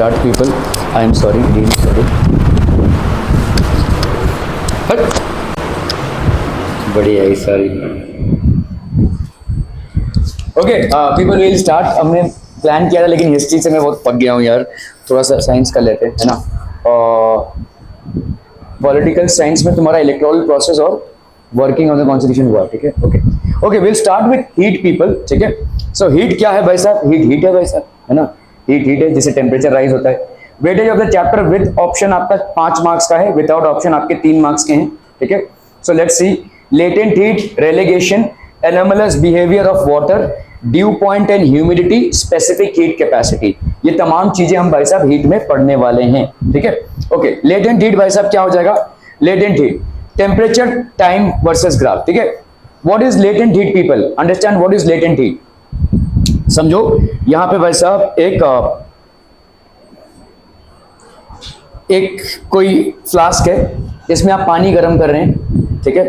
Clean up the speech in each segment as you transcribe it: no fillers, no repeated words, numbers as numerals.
start people. I am sorry, really sorry. But बढ़िया ही sorry. Okay, people will start. हमने plan किया था लेकिन हिस्ट्री से मैं बहुत पक गया हूँ यार. थोड़ा सा साइंस कर लेते हैं, है ना. पॉलिटिकल साइंस में तुम्हारा इलेक्टोरल प्रोसेस और वर्किंग ऑन द कॉन्स्टिट्यूशन हुआ, ठीक है. Okay okay, will start with heat people, ठीक है. सो हीट क्या है भाई साहब? हीट है भाई साहब, है ना. हीट है जिससे टेम्परेचर राइज होता है. Weightage of the chapter with option आपका 5 मार्क्स का है, विदाउट ऑप्शन आपके 3 मार्क्स के हैं, ठीक है. So let's see. Latent heat, relegation, anomalous behaviour of water, due point and humidity, specific heat capacity, ये तमाम चीजें हम भाई साहब हीट में पढ़ने वाले हैं, ठीक है. ओके, लेटेंट हीट भाई साहब क्या हो जाएगा? Latent heat, temperature time versus graph, ठीक है. What is latent heat people? Understand what is latent heat. समझो यहां पे भाई साहब एक कोई फ्लास्क है, इसमें आप पानी गर्म कर रहे हैं, ठीक है.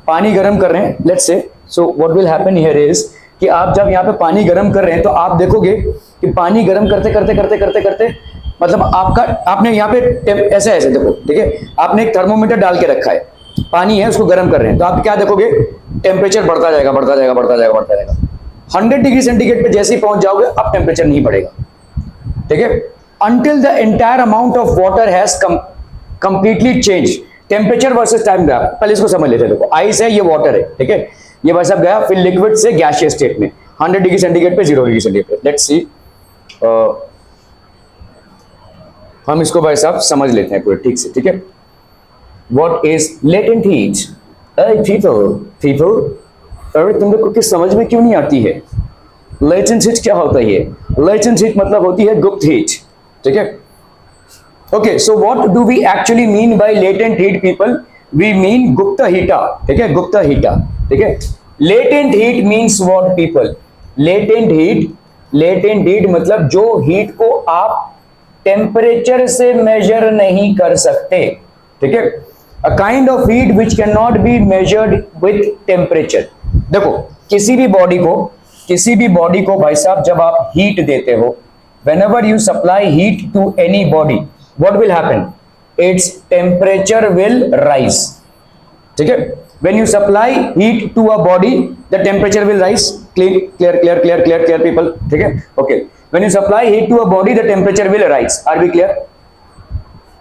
पानी गर्म कर रहे हैं, let's say. So what will happen here is कि आप जब यहाँ पे पानी गर्म कर रहे हैं तो आप देखोगे कि पानी गर्म करते करते करते करते करते मतलब आपने यहाँ पे ऐसे ऐसे देखो, ठीक है. आपने एक थर्मोमीटर डाल के रखा है, पानी है, उसको गर्म कर रहे हैं, तो आप क्या देखोगे? टेम्परेचर बढ़ता जाएगा बढ़ता जाएगा बढ़ता जाएगा बढ़ता जाएगा. 100 डिग्री सेंटीग्रेड पे जैसे ही पहुंच जाओगे अब टेम्परेचर नहीं बढ़ेगा, ठीक है. until the entire amount of water has completely changed. Temperature versus time graph, पहले इसको समझ लेते हैं. देखो आइस है, ये वाटर है, ठीक है. ये भाई साहब गया फिर लिक्विड से गैसियस स्टेट में 100 डिग्री सेंटीग्रेड पे 0 डिग्री सेंटीग्रेड पे. लेट्स सी, हम इसको भाई साहब समझ लेते हैं पूरे ठीक से, ठीक है. What is latent heat? People अरे तुम लोग को समझ में क्यों नहीं आती है? लेटेंट हीट क्या होता है? लेटेंट हीट मतलब होती है गुप्त हीट, ठीक है. Okay, so what do we actually mean by latent heat people? We mean गुप्त हीटा, ठीक है. गुप्त हीटा, ठीक है. Latent heat means what people? Latent heat मतलब जो हीट को आप टेम्परेचर से मेजर नहीं कर सकते, ठीक है. A kind of heat which can not be measured with temperature. देखो किसी भी बॉडी को भाई साहब जब आप हीट देते हो, whenever you supply heat to any body, what will happen? Its temperature will rise, ठीक है. When you supply heat to a body, the temperature will rise. Clear people, ठीक है. Okay, when you supply heat to a body, the temperature will rise. Are we clear?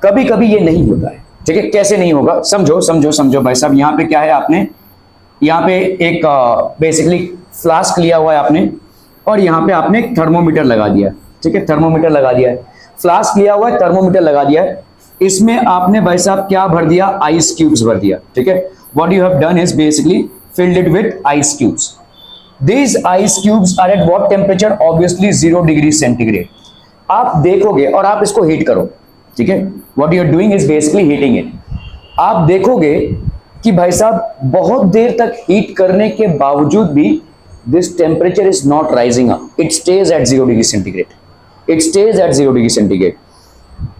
कभी कभी ये नहीं होता है, ठीक है. कैसे नहीं होगा? समझो भाई साहब. यहाँ पे क्या है, आपने यहाँ पे एक बेसिकली फ्लास्क लिया हुआ है आपने, और यहाँ पे आपने एक थर्मोमीटर लगा दिया, ठीक है. थर्मोमीटर लगा दिया है, फ्लास्क लिया हुआ है, थर्मोमीटर लगा दिया है. इसमें आपने भाई साहब क्या भर दिया? आइस क्यूब्स भर दिया, ठीक है. What you have done is basically filled it with ice cubes. These ice cubes are at what temperature? Obviously 0 degree centigrade. आप देखोगे और आप इसको हीट करो, ठीक है. What you are doing is basically heating it. आप देखोगे कि भाई साहब बहुत देर तक हीट करने के बावजूद भी this temperature is not rising up. It stays at 0 degree centigrade. It stays at 0 degree centigrade.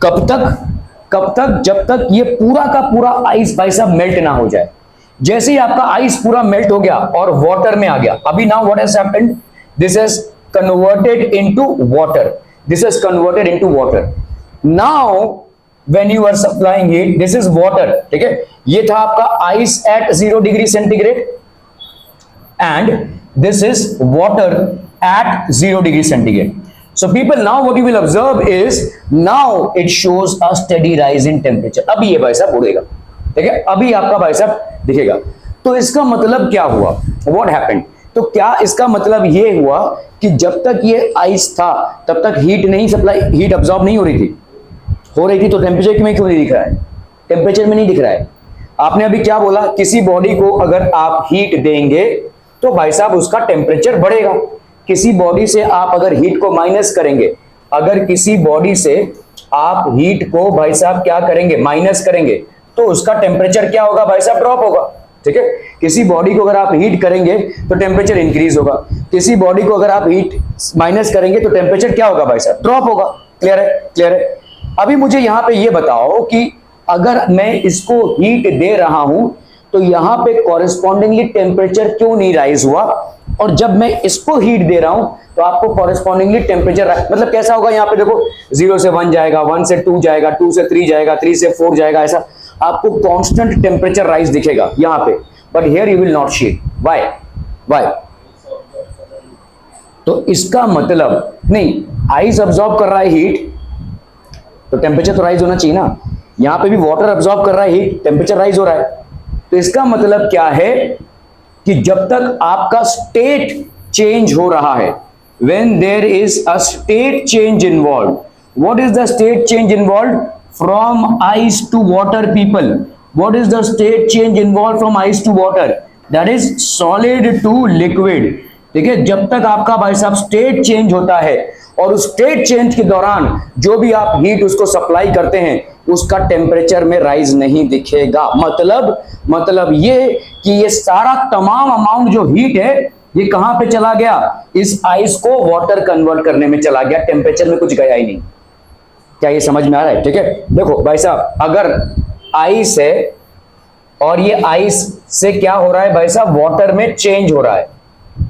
कब तक? जब तक ये पूरा का पूरा आइस भाई साहब मेल्ट ना हो जाए. जैसे ही आपका आइस पूरा मेल्ट हो गया और वाटर में आ गया, अभी now what has happened? This has converted into water. This has converted into water. Now when you are supplying heat, this is water, ठीक है. ये था आपका ice at 0 degree centigrade and this is water at 0 degree centigrade. So people, now what you will observe is now it shows a steady rise in temperature. अभी ये भाई साहब बढ़ेगा, ठीक है. अभी आपका भाई साहब दिखेगा. तो इसका मतलब क्या हुआ? What happened? तो क्या इसका मतलब ये हुआ कि जब तक ये आइस था तब तक हीट अब्सॉर्ब नहीं हो रही थी. तो टेम्परेचर में क्यों नहीं दिख रहा है? टेम्परेचर में नहीं दिख रहा है. आपने अभी क्या बोला? किसी बॉडी को अगर आप हीट देंगे तो भाई साहब उसका टेम्परेचर बढ़ेगा. किसी बॉडी से आप अगर हीट को माइनस करेंगे, अगर किसी बॉडी से आप हीट को भाई साहब क्या करेंगे? माइनस करेंगे, तो उसका टेम्परेचर क्या होगा भाई साहब? ड्रॉप होगा, ठीक है. किसी बॉडी को अगर आप हीट करेंगे तो टेम्परेचर इंक्रीज होगा. किसी बॉडी को अगर आप हीट माइनस करेंगे तो टेम्परेचर क्या होगा भाई साहब? ड्रॉप होगा. क्लियर है. अभी मुझे यहाँ पे ये बताओ कि अगर मैं इसको हीट दे रहा हूं तो यहां पे कॉरेस्पॉन्डिंगली टेम्परेचर क्यों नहीं राइज हुआ? और जब मैं इसको हीट दे रहा हूं तो आपको कॉरेस्पॉन्डिंगली टेम्परेचर, मतलब कैसा होगा, यहाँ पे देखो 0 से 1 जाएगा, 1 से 2 जाएगा, 2 से 3 जाएगा, 3 से 4 जाएगा, ऐसा आपको कांस्टेंट टेम्परेचर राइज दिखेगा यहाँ पे, but here you will not see it. Why? तो इसका मतलब नहीं, आइस अब्सॉर्ब कर रहा है हीट, तो टेम्परेचर तो राइज होना चाहिए ना। यहां पे भी वाटर अब्सॉर्ब कर रहा है हीट, टेम्परेचर राइज हो रहा है। तो इसका मतलब क्या है कि जब तक आपका स्टेट चेंज हो रहा है, when there is a state change involved, what is the state change involved? From ice to water, people, what is the state change involved from ice to water? That is solid to liquid। ठीक है, जब तक आपका भाई साहब state change होता है और उस स्टेट चेंज के दौरान जो भी आप हीट उसको सप्लाई करते हैं उसका टेम्परेचर में राइज नहीं दिखेगा। मतलब ये कि ये सारा तमाम अमाउंट जो हीट है ये कहां पे चला गया, इस आइस को वाटर कन्वर्ट करने में चला गया, टेम्परेचर में कुछ गया ही नहीं। क्या ये समझ में आ रहा है? ठीक है, देखो भाई साहब, अगर आइस है और ये आइस से क्या हो रहा है भाई साहब, वाटर में चेंज हो रहा है।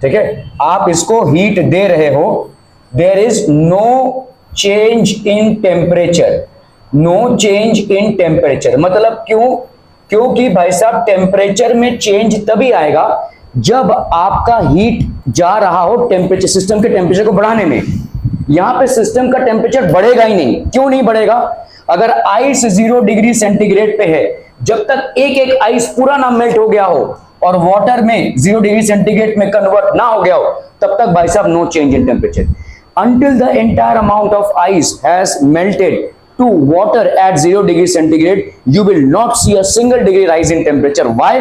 ठीक है, आप इसको हीट दे रहे हो, there is no change in temperature, no change in temperature. मतलब क्योंकि भाई साहब टेम्परेचर में चेंज तभी आएगा जब आपका हीट जा रहा हो टेम्परेचर, सिस्टम के टेम्परेचर को बढ़ाने में। यहां पे सिस्टम का टेम्परेचर बढ़ेगा ही नहीं। क्यों नहीं बढ़ेगा? अगर आइस 0 डिग्री सेंटीग्रेड पे है, जब तक एक आइस पूरा ना मेल्ट हो गया हो और वाटर में 0 डिग्री सेंटीग्रेड में कन्वर्ट ना हो गया हो, तब तक भाई साहब no change in temperature. Until the entire amount of ice has melted to water at 0 degree centigrade, you will not see a single degree rise in temperature. Why?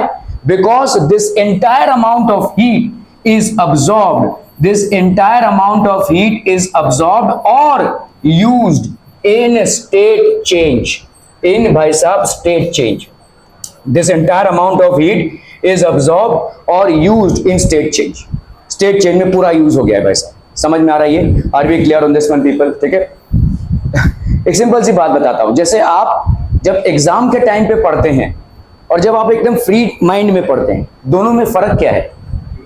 Because this entire amount of heat is absorbed. This entire amount of heat is absorbed or used in state change. In bhai sahab state change. This entire amount of heat is absorbed or used in state change. State change में पूरा use हो गया है भाई साहब। समझ में आ रहा है ये? Are we clear on this one people? ठीक है, एक सिंपल सी बात बताता हूं। जैसे आप जब एग्जाम के टाइम पे पढ़ते हैं और जब आप एकदम फ्री माइंड में पढ़ते हैं, दोनों में फर्क क्या है?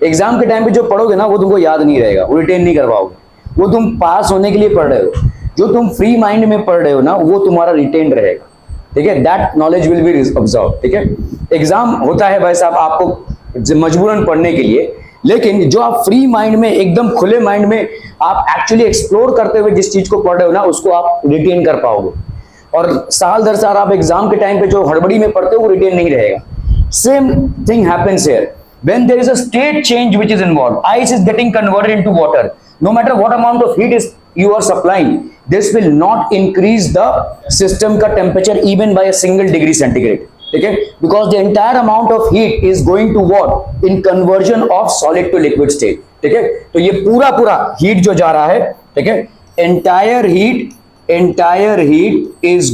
एग्जाम के टाइम पे जो पढ़ोगे ना वो तुमको याद नहीं रहेगा, वो रिटेन नहीं कर पाओगे, वो तुम पास होने के लिए पढ़ रहे हो। जो तुम फ्री माइंड में पढ़ रहे हो ना वो तुम्हारा रिटेन रहेगा। ठीक है, that knowledge will be observe. ठीक है, एग्जाम होता है भाई साहब आपको मजबूरन पढ़ने के लिए, लेकिन जो आप फ्री माइंड में, एकदम खुले माइंड में आप एक्चुअली एक्सप्लोर करते हुए जिस चीज को पढ़ रहे हो ना उसको आप रिटेन कर पाओगे। और साल दर साल आप एग्जाम के टाइम पे जो हड़बड़ी में पढ़ते हो वो रिटेन नहीं रहेगा। Same thing happens here when there is a state change which is involved. Ice is getting converted into water. No matter what amount of heat is you are supplying, this will not increase the system का temperature even by a single degree centigrade. ठीक है, because the entire amount of heat is going to what? In conversion of solid to liquid state. ठीक है, तो ये पूरा heat जो जा रहा है, ठीक है, entire heat is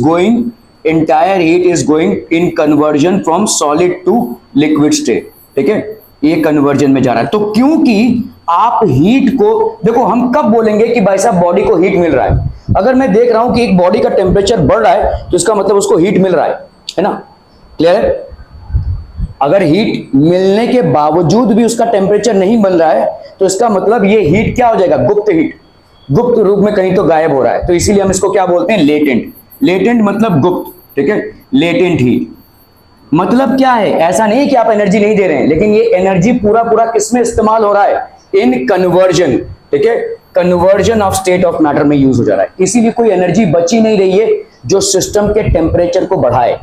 going in conversion from solid to liquid state. ठीक है, ये कन्वर्जन में जा रहा है। तो क्योंकि आप हीट को देखो, हम कब बोलेंगे कि भाई साहब बॉडी को हीट मिल रहा है? अगर मैं देख रहा हूं कि एक बॉडी का टेम्परेचर बढ़ रहा है तो इसका मतलब उसको हीट मिल रहा है ना? क्लियर है? अगर हीट मिलने के बावजूद भी उसका टेम्परेचर नहीं मिल रहा है तो इसका मतलब ये हीट क्या हो जाएगा? गुप्त हीट, गुप्त रूप में कहीं तो गायब हो रहा है। तो इसीलिए हम इसको क्या बोलते हैं? लेटेंट। लेटेंट मतलब गुप्त। ठीक है, लेटेंट हीट मतलब क्या है? ऐसा नहीं कि आप एनर्जी नहीं दे रहे हैं, लेकिन ये एनर्जी पूरा किस में इस्तेमाल हो रहा है? In conversion. ठीक है, conversion of state of matter में यूज हो जा रहा है। इसीलिए कोई एनर्जी बची नहीं रही है जो सिस्टम के टेम्परेचर को बढ़ाए।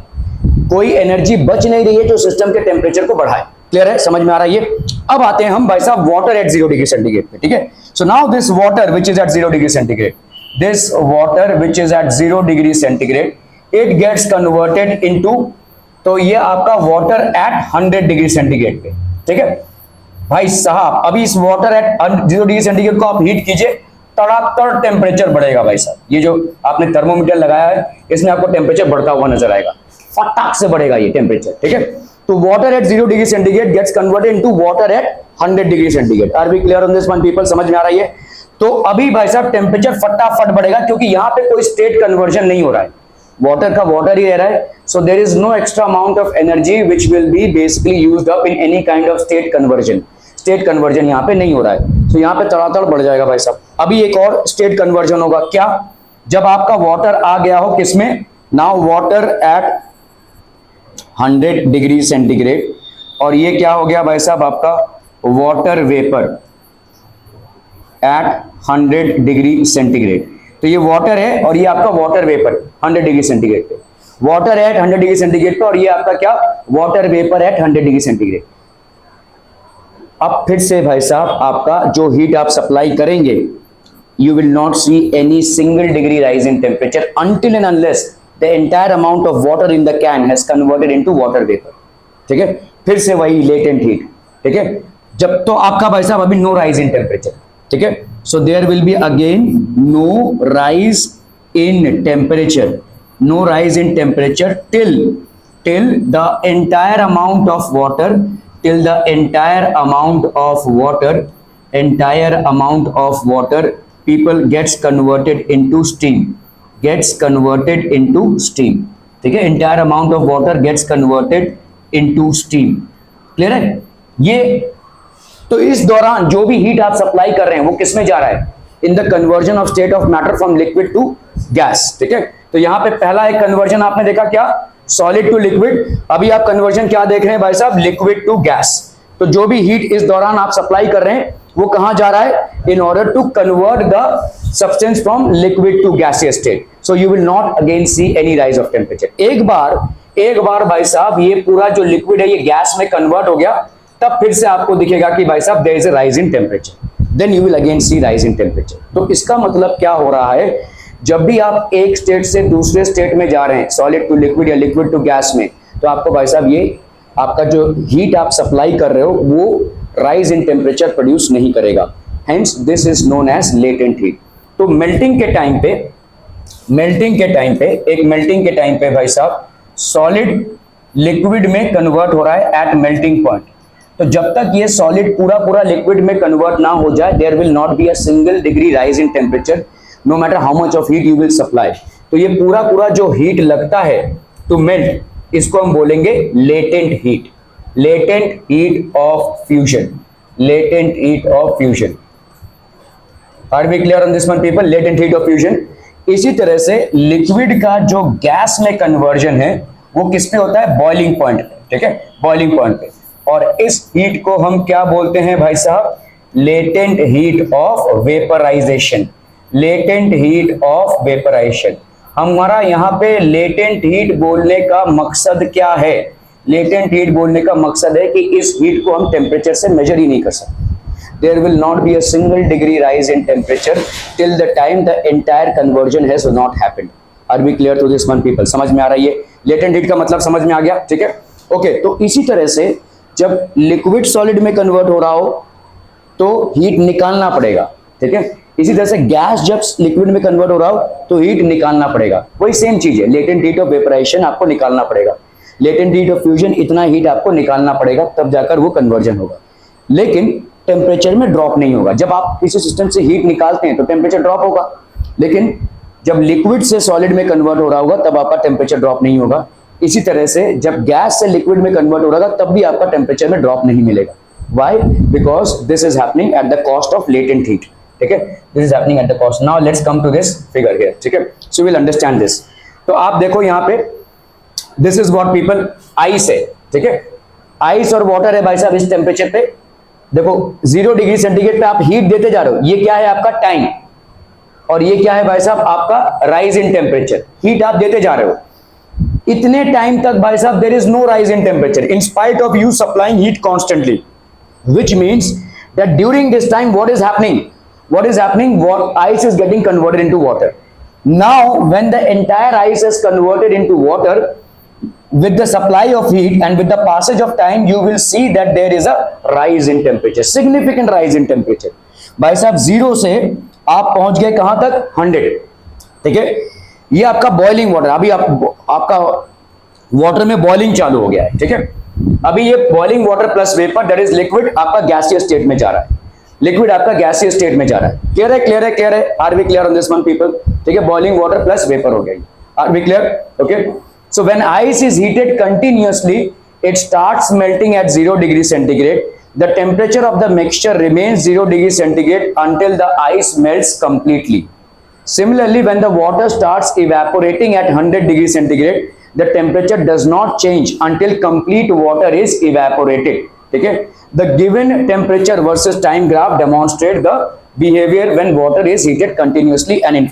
कोई एनर्जी बच नहीं रही है जो सिस्टम के टेम्परेचर को बढ़ाए। क्लियर है? समझ में आ रहा है ये? अब आते हैं हम भाई साहब वाटर एट 0 डिग्री सेंटीग्रेड पे। ठीक है, so now this water which is at 0 degree centigrade, this water which is at 0 degree centigrade, it gets converted into, तो ये आपका वाटर एट 100 डिग्री सेंटीग्रेड पे। ठीक है भाई साहब, अभी इस वाटर एट 0 डिग्री सेंटीग्रेड को आप हीट कीजिए, तड़ातड़ टेम्परेचर बढ़ेगा भाई साहब। ये जो आपने थर्मोमीटर लगाया है इसमें आपको टेम्परेचर बढ़ता हुआ नजर आएगा, फटाक से बढ़ेगा ये टेम्परेचर। ठीक है, तो water at 0 degree centigrade gets converted into water at 100 degree centigrade. Are we clear on this one people? समझ में आ रही है? तो अभी भाई साहब टेम्परेचर फटाफट बढ़ेगा क्योंकि यहाँ पे कोई स्टेट कन्वर्जन नहीं हो रहा है, वाटर का वाटर ही रह रहा है। So there is no extra amount of energy which will be basically used up in any kind of state conversion. State conversion यहाँ पे नहीं हो रहा है, तो यहाँ पे तड़ातड़ बढ़ जाएगा भाई साहब। अभी एक और स्टेट कन्वर्जन होगा, क्या? जब आपका वाटर आ गया हो किसमें, now water at 100 degree centigrade, और ये क्या हो गया भाई साहब आपका water vapour eight 100 degree centigrade. तो ये वाटर है और ये आपका वाटर वेपर 100 डिग्री सेंटीग्रेड पे, वाटर एट 100 डिग्री सेंटीग्रेड पे, और ये आपका क्या, water vapour eight 100 degree centigrade. अब फिर से भाई साहब आपका जो हीट आप सप्लाई करेंगे, you will not see any single degree rise in temperature until and unless the entire amount of water in the can has converted into water vapor। ठीक है, फिर से वही latent heat। ठीक है, जब तो आपका भाई साहब अभी no rise in temperature। ठीक है, so there will be again no rise in temperature, no rise in temperature till the entire amount of water, till the entire amount of water people gets converted into steam, ठीक है, entire amount of water gets converted into steam। Clear है ये? तो इस दौरान जो भी heat आप सप्लाई कर रहे हैं वो किस में जा रहा है, in the conversion of state of matter from liquid to gas. ठीक है, तो यहां पे पहला एक कन्वर्जन आपने देखा, क्या, सॉलिड टू लिक्विड। अभी आप कन्वर्जन क्या देख रहे हैं भाई साहब, लिक्विड टू गैस। तो जो भी हीट इस दौरान आप सप्लाई कर रहे हैं वो कहां जा रहा है, in order to convert the substance from liquid to gaseous state. So you will not again see any rise of temperature. एक बार भाई साहब ये पूरा जो लिक्विड है ये गैस में कन्वर्ट हो गया, तब फिर से आपको दिखेगा कि भाई साहब there is a rise in temperature, then you will again see rise in temperature. तो इसका मतलब क्या हो रहा है, जब भी आप एक स्टेट से दूसरे स्टेट में जा रहे हैं, सॉलिड टू लिक्विड या लिक्विड टू गैस में, तो आपको भाई साहब ये आपका जो हीट आप सप्लाई कर रहे हो वो राइज इन टेम्परेचर प्रोड्यूस नहीं करेगा, hence this is known as latent heat. तो मेल्टिंग के टाइम पे भाई साहब सॉलिड लिक्विड में कन्वर्ट हो रहा है एट मेल्टिंग पॉइंट। तो जब तक ये सॉलिड पूरा लिक्विड में कन्वर्ट ना हो जाए, there will not be a single degree rise in temperature, no matter how much of heat you will supply. तो ये पूरा जो हीट लगता है टू मेल्ट, इसको हम बोलेंगे latent heat, latent heat of fusion, latent heat of fusion. Are we clear on this one people, latent heat of fusion. इसी तरह से लिक्विड का जो गैस में कन्वर्जन है वो किस पे होता है, बॉइलिंग पॉइंट पे। ठीक है, बॉइलिंग पॉइंट पे, और इस हीट को हम क्या बोलते हैं भाई साहब, latent heat of vaporisation, latent heat of vaporisation. हमारा यहाँ पे लेटेंट हीट बोलने का मकसद क्या है, लेटेंट हीट बोलने का मकसद है कि इस हीट को हम टेम्परेचर से मेजर ही नहीं कर सकते। There will not be a single degree rise in temperature till the time the entire conversion has not happened। Are we clear to this one people? समझ में आ रहा है ये लेटेंट हीट का मतलब समझ में आ गया? ठीक है, ओके। तो इसी तरह से जब लिक्विड सॉलिड में कन्वर्ट हो रहा हो तो हीट निकालना पड़ेगा। ठीक है, इसी तरह से गैस जब लिक्विड में कन्वर्ट हो रहा हो तो हीट निकालना पड़ेगा, वही सेम चीज है। लेटेंट हीट ऑफ वेपराइजेशन आपको निकालना पड़ेगा, लेटेंट हीट ऑफ फ्यूजन इतना हीट आपको निकालना पड़ेगा, तब जाकर वो कन्वर्जन होगा। लेकिन टेम्परेचर में ड्रॉप नहीं होगा। जब आप किसी सिस्टम से हीट निकालते हैं तो टेम्परेचर ड्रॉप होगा, लेकिन जब लिक्विड से सॉलिड में कन्वर्ट हो रहा होगा तब आपका टेम्परेचर ड्रॉप नहीं होगा। इसी तरह से जब गैस से लिक्विड में कन्वर्ट हो रहा होगा तब भी आपका टेम्परेचर में ड्रॉप नहीं मिलेगा। Why? Because this is happening at the cost of latent heat. ठीक है, this is happening at the cost. Now let's come to this figure here. ठीक है, सो विल अंडरस्टैंड दिस। तो आप देखो यहाँ पे this is what people, ice है। ठीक है, आइस और वाटर है भाई साहब इस टेम्परेचर पे। देखो 0 डिग्री सेंटीग्रेड पे आप हीट देते जा रहे हो, ये क्या है आपका टाइम, और ये क्या है भाई साहब आपका राइज इन टेम्परेचर। हीट आप देते जा रहे हो, इतने टाइम तक भाई साहब there is no rise in temperature in spite of you supplying heat constantly, which means that during this time what is happening, what ice is getting converted into water. Now when the entire ice is converted into water with the supply of heat and with the passage of time, you will see that there is a rise in temperature, significant rise in temperature। भाई साहब 0 से आप पहुंच गए कहां तक, 100। ठीक है, ये आपका बॉइलिंग वाटर, अभी आपका वाटर में बॉइलिंग चालू हो गया है। ठीक है, अभी ये boiling water plus vapour that is liquid आपका गैसियस स्टेट में जा रहा है, लिक्विड आपका गैसियस स्टेट में जा रहा है। क्लियर है, क्लियर है, क्लियर है? Are we clear on this one people? ठीक है, बॉइलिंग वाटर प्लस वेपर हो गया। Are we clear? Okay, so when ice is heated continuously it starts melting at 0 degree centigrade, the temperature of the mixture remains 0 degree centigrade until the ice melts completely. Similarly, when the water starts evaporating at 100 degree centigrade, the temperature does not change until complete water is evaporated. ठीक है, the given temperature versus time graph demonstrate the behavior when water is heated continuously and in.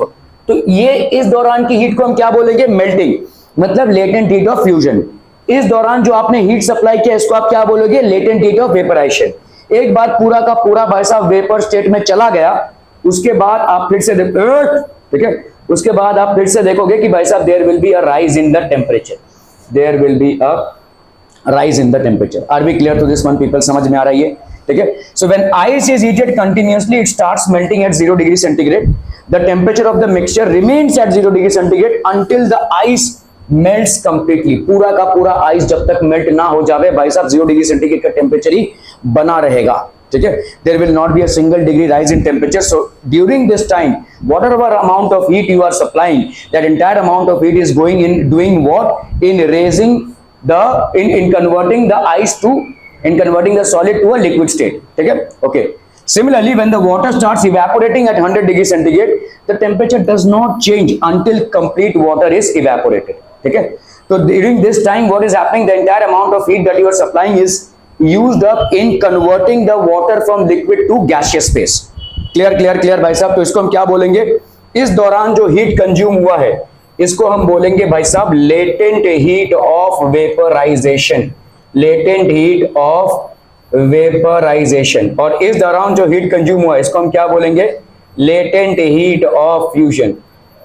तो ये इस दौरान की heat को हम क्या बोलेंगे? मेल्टिंग, मतलब लेटेंट हीट ऑफ फ्यूजन. इस दौरान जो आपने हीट सप्लाई किया इसको आप क्या बोलोगे? Latent heat of vaporisation. एक बार पूरा का पूरा भाई साहब वेपर स्टेट में चला गया, उसके बाद आप फिर से ठीक है, उसके बाद आप फिर से देखोगे कि भाई साहब there will be a rise in the temperature, there will be a rise in the temperature. Are we clear to this one people? समझ में आ रहा है ये? ठीक है. So when ice is heated continuously it starts melting at 0 degree centigrade. The temperature of the mixture remains at 0 degree centigrade until the ice melts completely. पूरा का पूरा आइस जब तक मेल्ट ना हो जावे भाई साहब 0 डिग्री सेंटीग्रेड का टेम्परेचर ही बना रहेगा. ठीक है, there will not be a single degree rise in temperature. So during this time whatever amount of heat you are supplying, that entire amount of heat is going in doing what? In raising the in converting the ice to in converting the solid to a liquid state. ठीक है, okay. Similarly, when the water starts evaporating at 100 degree centigrade, the temperature does not change until complete water is evaporated. ठीक है, so during this time what is happening? The entire amount of heat that you are supplying is used up in converting the water from liquid to gaseous phase. Clear clear clear भाई साहब. तो इसको हम क्या बोलेंगे? इस दौरान जो हीट कंज्यूम हुआ है इसको हम बोलेंगे भाई साहब latent heat of vaporisation. Latent heat of vaporisation. और इस दौरान जो हीट कंज्यूम हुआ है इसको हम क्या बोलेंगे? Latent heat of fusion.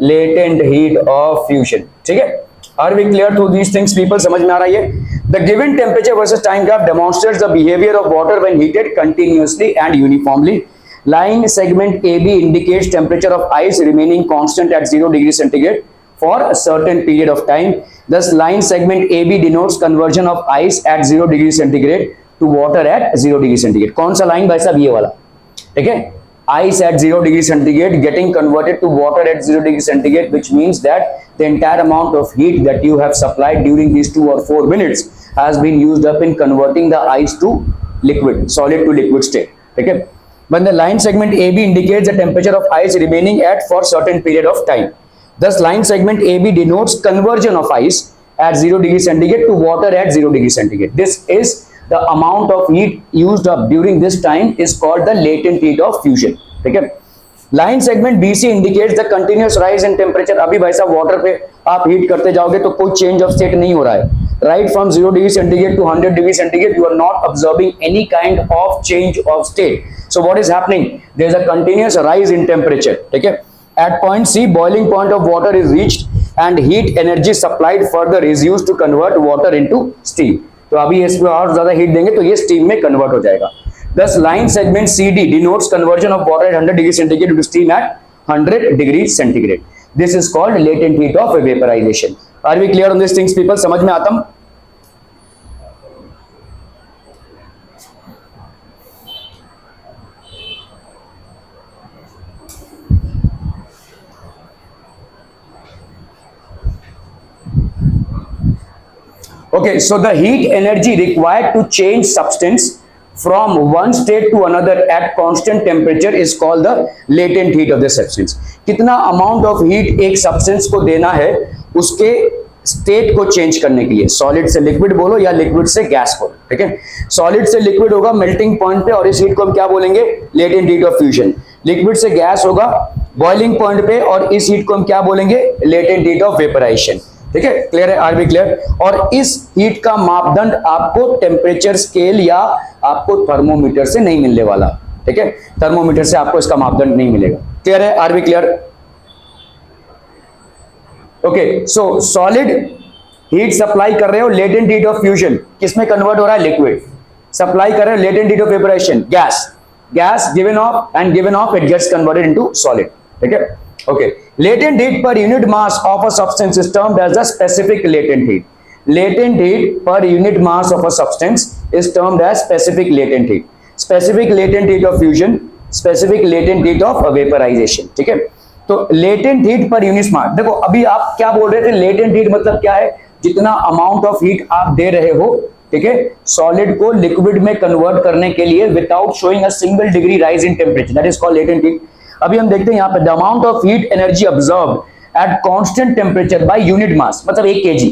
Latent heat of fusion. ठीक है, are we clear to these things people? समझ में आ रहा है? The given temperature versus time graph demonstrates the behaviour of water when heated continuously and uniformly. Line segment AB indicates temperature of ice remaining constant at 0 degree centigrade for a certain period of time. Thus, line segment AB denotes conversion of ice at 0 degree centigrade to water at 0 degree centigrade. कौन सा line भाई साहब? ये वाला. ठीक है, ice at 0 degree centigrade getting converted to water at 0 degree centigrade, which means that the entire amount of heat that you have supplied during these 2 or 4 minutes has been used up in converting the ice to liquid, solid to liquid state. ठीक है. When the line segment AB indicates the temperature of ice remaining at for certain period of time. Thus, line segment AB denotes conversion of ice at 0 degree centigrade to water at 0 degree centigrade. This is the amount of heat used up during this time is called the latent heat of fusion. ठीक है. Line segment BC indicates the continuous rise in temperature. अभी भाई साहब water पे आप heat करते जाओगे तो कोई चेंज ऑफ स्टेट नहीं हो रहा है. Right from 0 degree centigrade to 100 degree centigrade, you are not observing any kind of change of state. So what is happening? There is a continuous rise in temperature. ठीक है. At point C, boiling point of water is reached and heat energy supplied further is used to convert water into steam. तो अभी इसमें और ज्यादा heat देंगे तो ये स्टीम में कन्वर्ट हो जाएगा. Thus, line segment CD denotes conversion of water at 100 degree centigrade to steam at 100 degree centigrade. This is called latent heat of vaporization. Are we clear on these things people? समझ में आता? Okay, so the heat energy required to change substance from one state to another at constant temperature is called the latent heat of the substance. कितना amount of heat एक substance को देना है उसके state को चेंज करने के लिए. सॉलिड से लिक्विड बोलो या लिक्विड से गैस बोलो. ठीक है, सॉलिड से लिक्विड होगा मेल्टिंग पॉइंट पे और इस हीट को हम क्या बोलेंगे? Latent heat of fusion. Liquid से गैस होगा बॉइलिंग पॉइंट पे और इस हीट को हम क्या बोलेंगे? Latent heat of vaporisation. ठीक है, क्लियर है? Are we clear? और इस हीट का मापदंड आपको टेम्परेचर स्केल या आपको थर्मोमीटर से नहीं मिलने वाला. ठीक है, थर्मोमीटर से आपको इसका मापदंड नहीं मिलेगा. क्लियर है? Are we clear? Okay, so solid heat supply कर रहे हो लेटेंट हीट ऑफ फ्यूजन किसमें कन्वर्ट हो रहा है? लिक्विड. सप्लाई कर रहे हो latent heat of vaporisation gas. Gas given off and given off it gets converted into solid. ठीक है, okay. Latent heat per unit mass of a substance is termed as the specific latent heat. Latent heat per unit mass of a substance is termed as specific latent heat. Specific latent heat of fusion, specific latent heat of vaporization. ठीक है, तो latent heat per unit mass. देखो अभी आप क्या बोल रहे थे? latent heat मतलब क्या है? जितना amount of heat आप दे रहे हो ठीक है, सॉलिड को लिक्विड में कन्वर्ट करने के लिए without showing a single degree rise in temperature, that is called latent heat. अभी हम देखते हैं यहाँ पे the amount of heat energy observed at constant temperature by unit mass, मतलब 1 kg,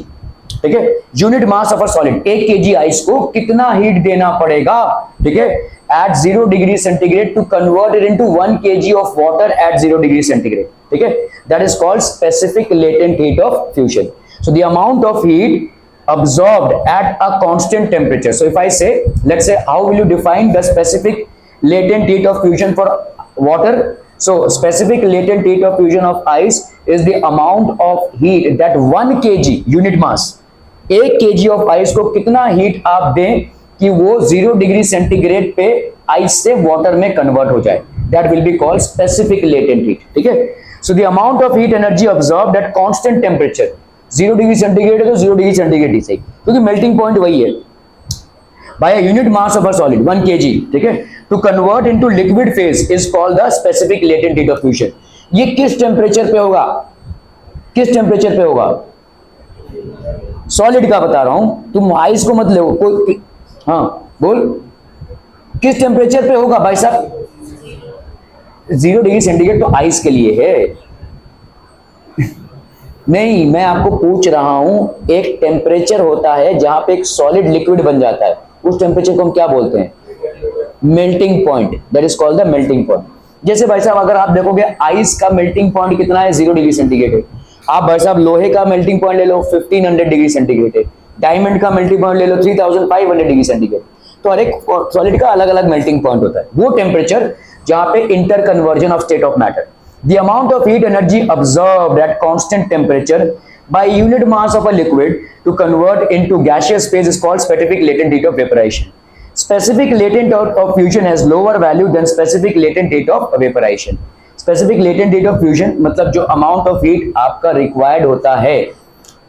ठीक है, unit mass of a solid, 1 kg ice को कितना हीट देना पड़ेगा, ठीक है, at 0 degree centigrade to convert it into 1 kg of water at 0 degree centigrade, ठीक है, that is called specific latent heat of fusion. So the amount of heat absorbed at a constant temperature. So if I say, let's say, how will you define the specific latent heat of fusion for water? So specific latent heat of fusion of ice is the amount of heat that 1 kg unit mass, 1 kg of ice को कितना heat आप दें कि वो 0 degree centigrade पे ice से water में convert हो जाए, that will be called specific latent heat, ठीक है। So the amount of heat energy absorbed at constant temperature, 0 degree centigrade है तो 0 डिग्री सेंटीग्रेड ही सही, क्योंकि मेल्टिंग पॉइंट वही है, by a unit mass of a solid 1 kg, ठीक है, to convert into liquid phase is called the specific latent heat of fusion. ये किस टेम्परेचर पे होगा, किस टेम्परेचर पे होगा, सॉलिड का बता रहा हूं, तुम आइस को मत ले, कोई, हाँ बोल, किस टेम्परेचर पे होगा भाई साहब, 0 डिग्री सेंटीग्रेड तो आइस के लिए है। नहीं, मैं आपको पूछ रहा हूं, एक टेम्परेचर होता है जहां पे एक सॉलिड लिक्विड बन जाता है, उस टेम्परेचर को हम क्या बोलते हैं, melting point, that is called the melting point. जैसे भाई साहब अगर आप देखोगे आइस का मेल्टिंग पॉइंट कितना है, 0 डिग्री सेंटीग्रेड है, आप भाई साहब लोहे का मेल्टिंग पॉइंट ले लो 1500 डिग्री सेंटीग्रेड है, डायमंड का मेल्टिंग पॉइंट ले लो 3500 डिग्री सेंटीग्रेड, तो हर एक सॉलिड का अलग अलग मेल्टिंग पॉइंट होता है, वो टेम्परेचर जहां पे inter conversion of state of matter. The amount of heat energy observed at constant temperature by unit mass of a liquid to convert into gaseous phase is called specific latent heat of vaporization. Specific latent heat of fusion has lower value than specific latent heat of vaporization. Specific latent heat of fusion मतलब जो amount of heat आपका required होता है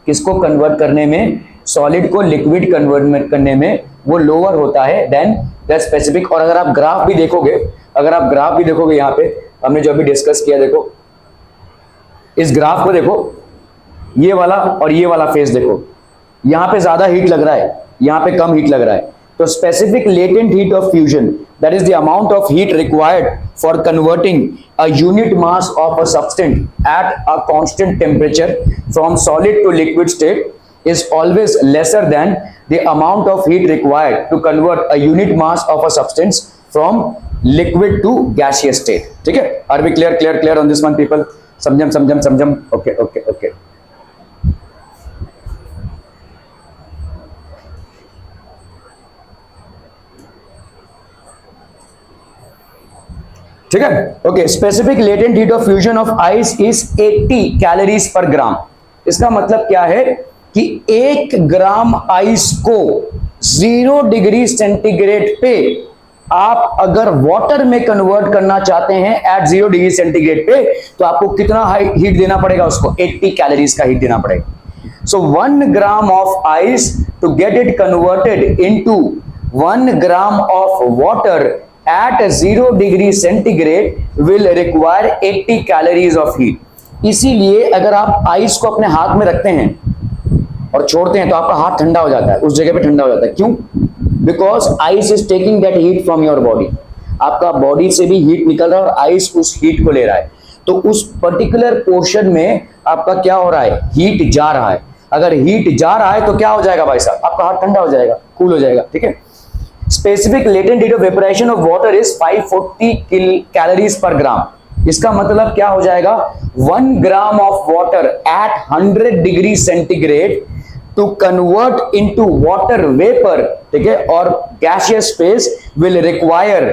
किसको convert करने में, solid को liquid convert करने में, वो lower होता है than the specific। और अगर आप ग्राफ भी देखोगे, अगर आप ग्राफ भी देखोगे यहाँ पे हमने जो अभी डिस्कस किया, देखो इस ग्राफ को देखो, ये वाला और ये वाला फेज देखो, यहाँ पे ज्यादा हीट लग रहा है, यहाँ पे कम हीट लग रहा है, तो specific latent heat of fusion that is the amount of heat required for converting a unit mass of a substance at a constant temperature from solid to liquid state is always lesser than the amount of heat required to convert a unit mass of a substance from liquid to gaseous state। ठीक है, are we clear on this one people? समझम okay। ठीक है, okay. Specific latent heat of fusion of ice is 80 calories per gram. इसका मतलब क्या है कि 1 gram ice को 0 डिग्री सेंटीग्रेड पे आप अगर वाटर में कन्वर्ट करना चाहते हैं एट 0 डिग्री सेंटीग्रेड पे, तो आपको कितना हीट देना पड़ेगा, उसको 80 कैलोरीज का हीट देना पड़ेगा। So 1 gram of ice to get it converted into 1 gram of water at 0 degree centigrade will require 80 calories of heat. इसीलिए अगर आप आइस को अपने हाथ में रखते हैं और छोड़ते हैं तो आपका हाथ ठंडा हो जाता है, उस जगह पे ठंडा हो जाता है। क्यों? Because ice is taking that heat from your body. आपका बॉडी से भी हीट निकल रहा है और आइस उस हीट को ले रहा है, तो उस पर्टिकुलर पोर्शन में आपका क्या हो रहा है, हीट जा रहा है। अगर हीट जा रहा है तो क्या हो जाएगा भाई साहब, आपका हाथ ठंडा हो जाएगा, कूल हो जाएगा। ठीक है, specific latent heat of vaporization of water is 540 calories per gram. इसका मतलब क्या हो जाएगा, 1 gram of water at 100 degree centigrade to convert into water vapour, ठीक है, और gaseous phase will require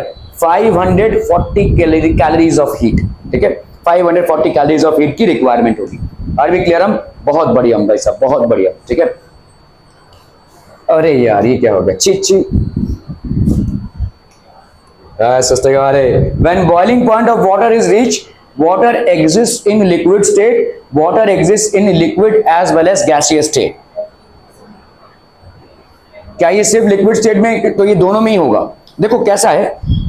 540 calories of heat. ठीक है, 540 कैलोरीज ऑफ हीट की रिक्वायरमेंट होगी। Are we clear? हम बहुत बढ़िया भाई साहब, बहुत बढ़िया। ठीक है, अरे यार ये क्या हो गया, ची when boiling point of water is reached, water exists in liquid state, water exists in liquid as well as gaseous state। क्या ये सिर्फ लिक्विड स्टेट में, तो ये दोनों में ही होगा। देखो कैसा है,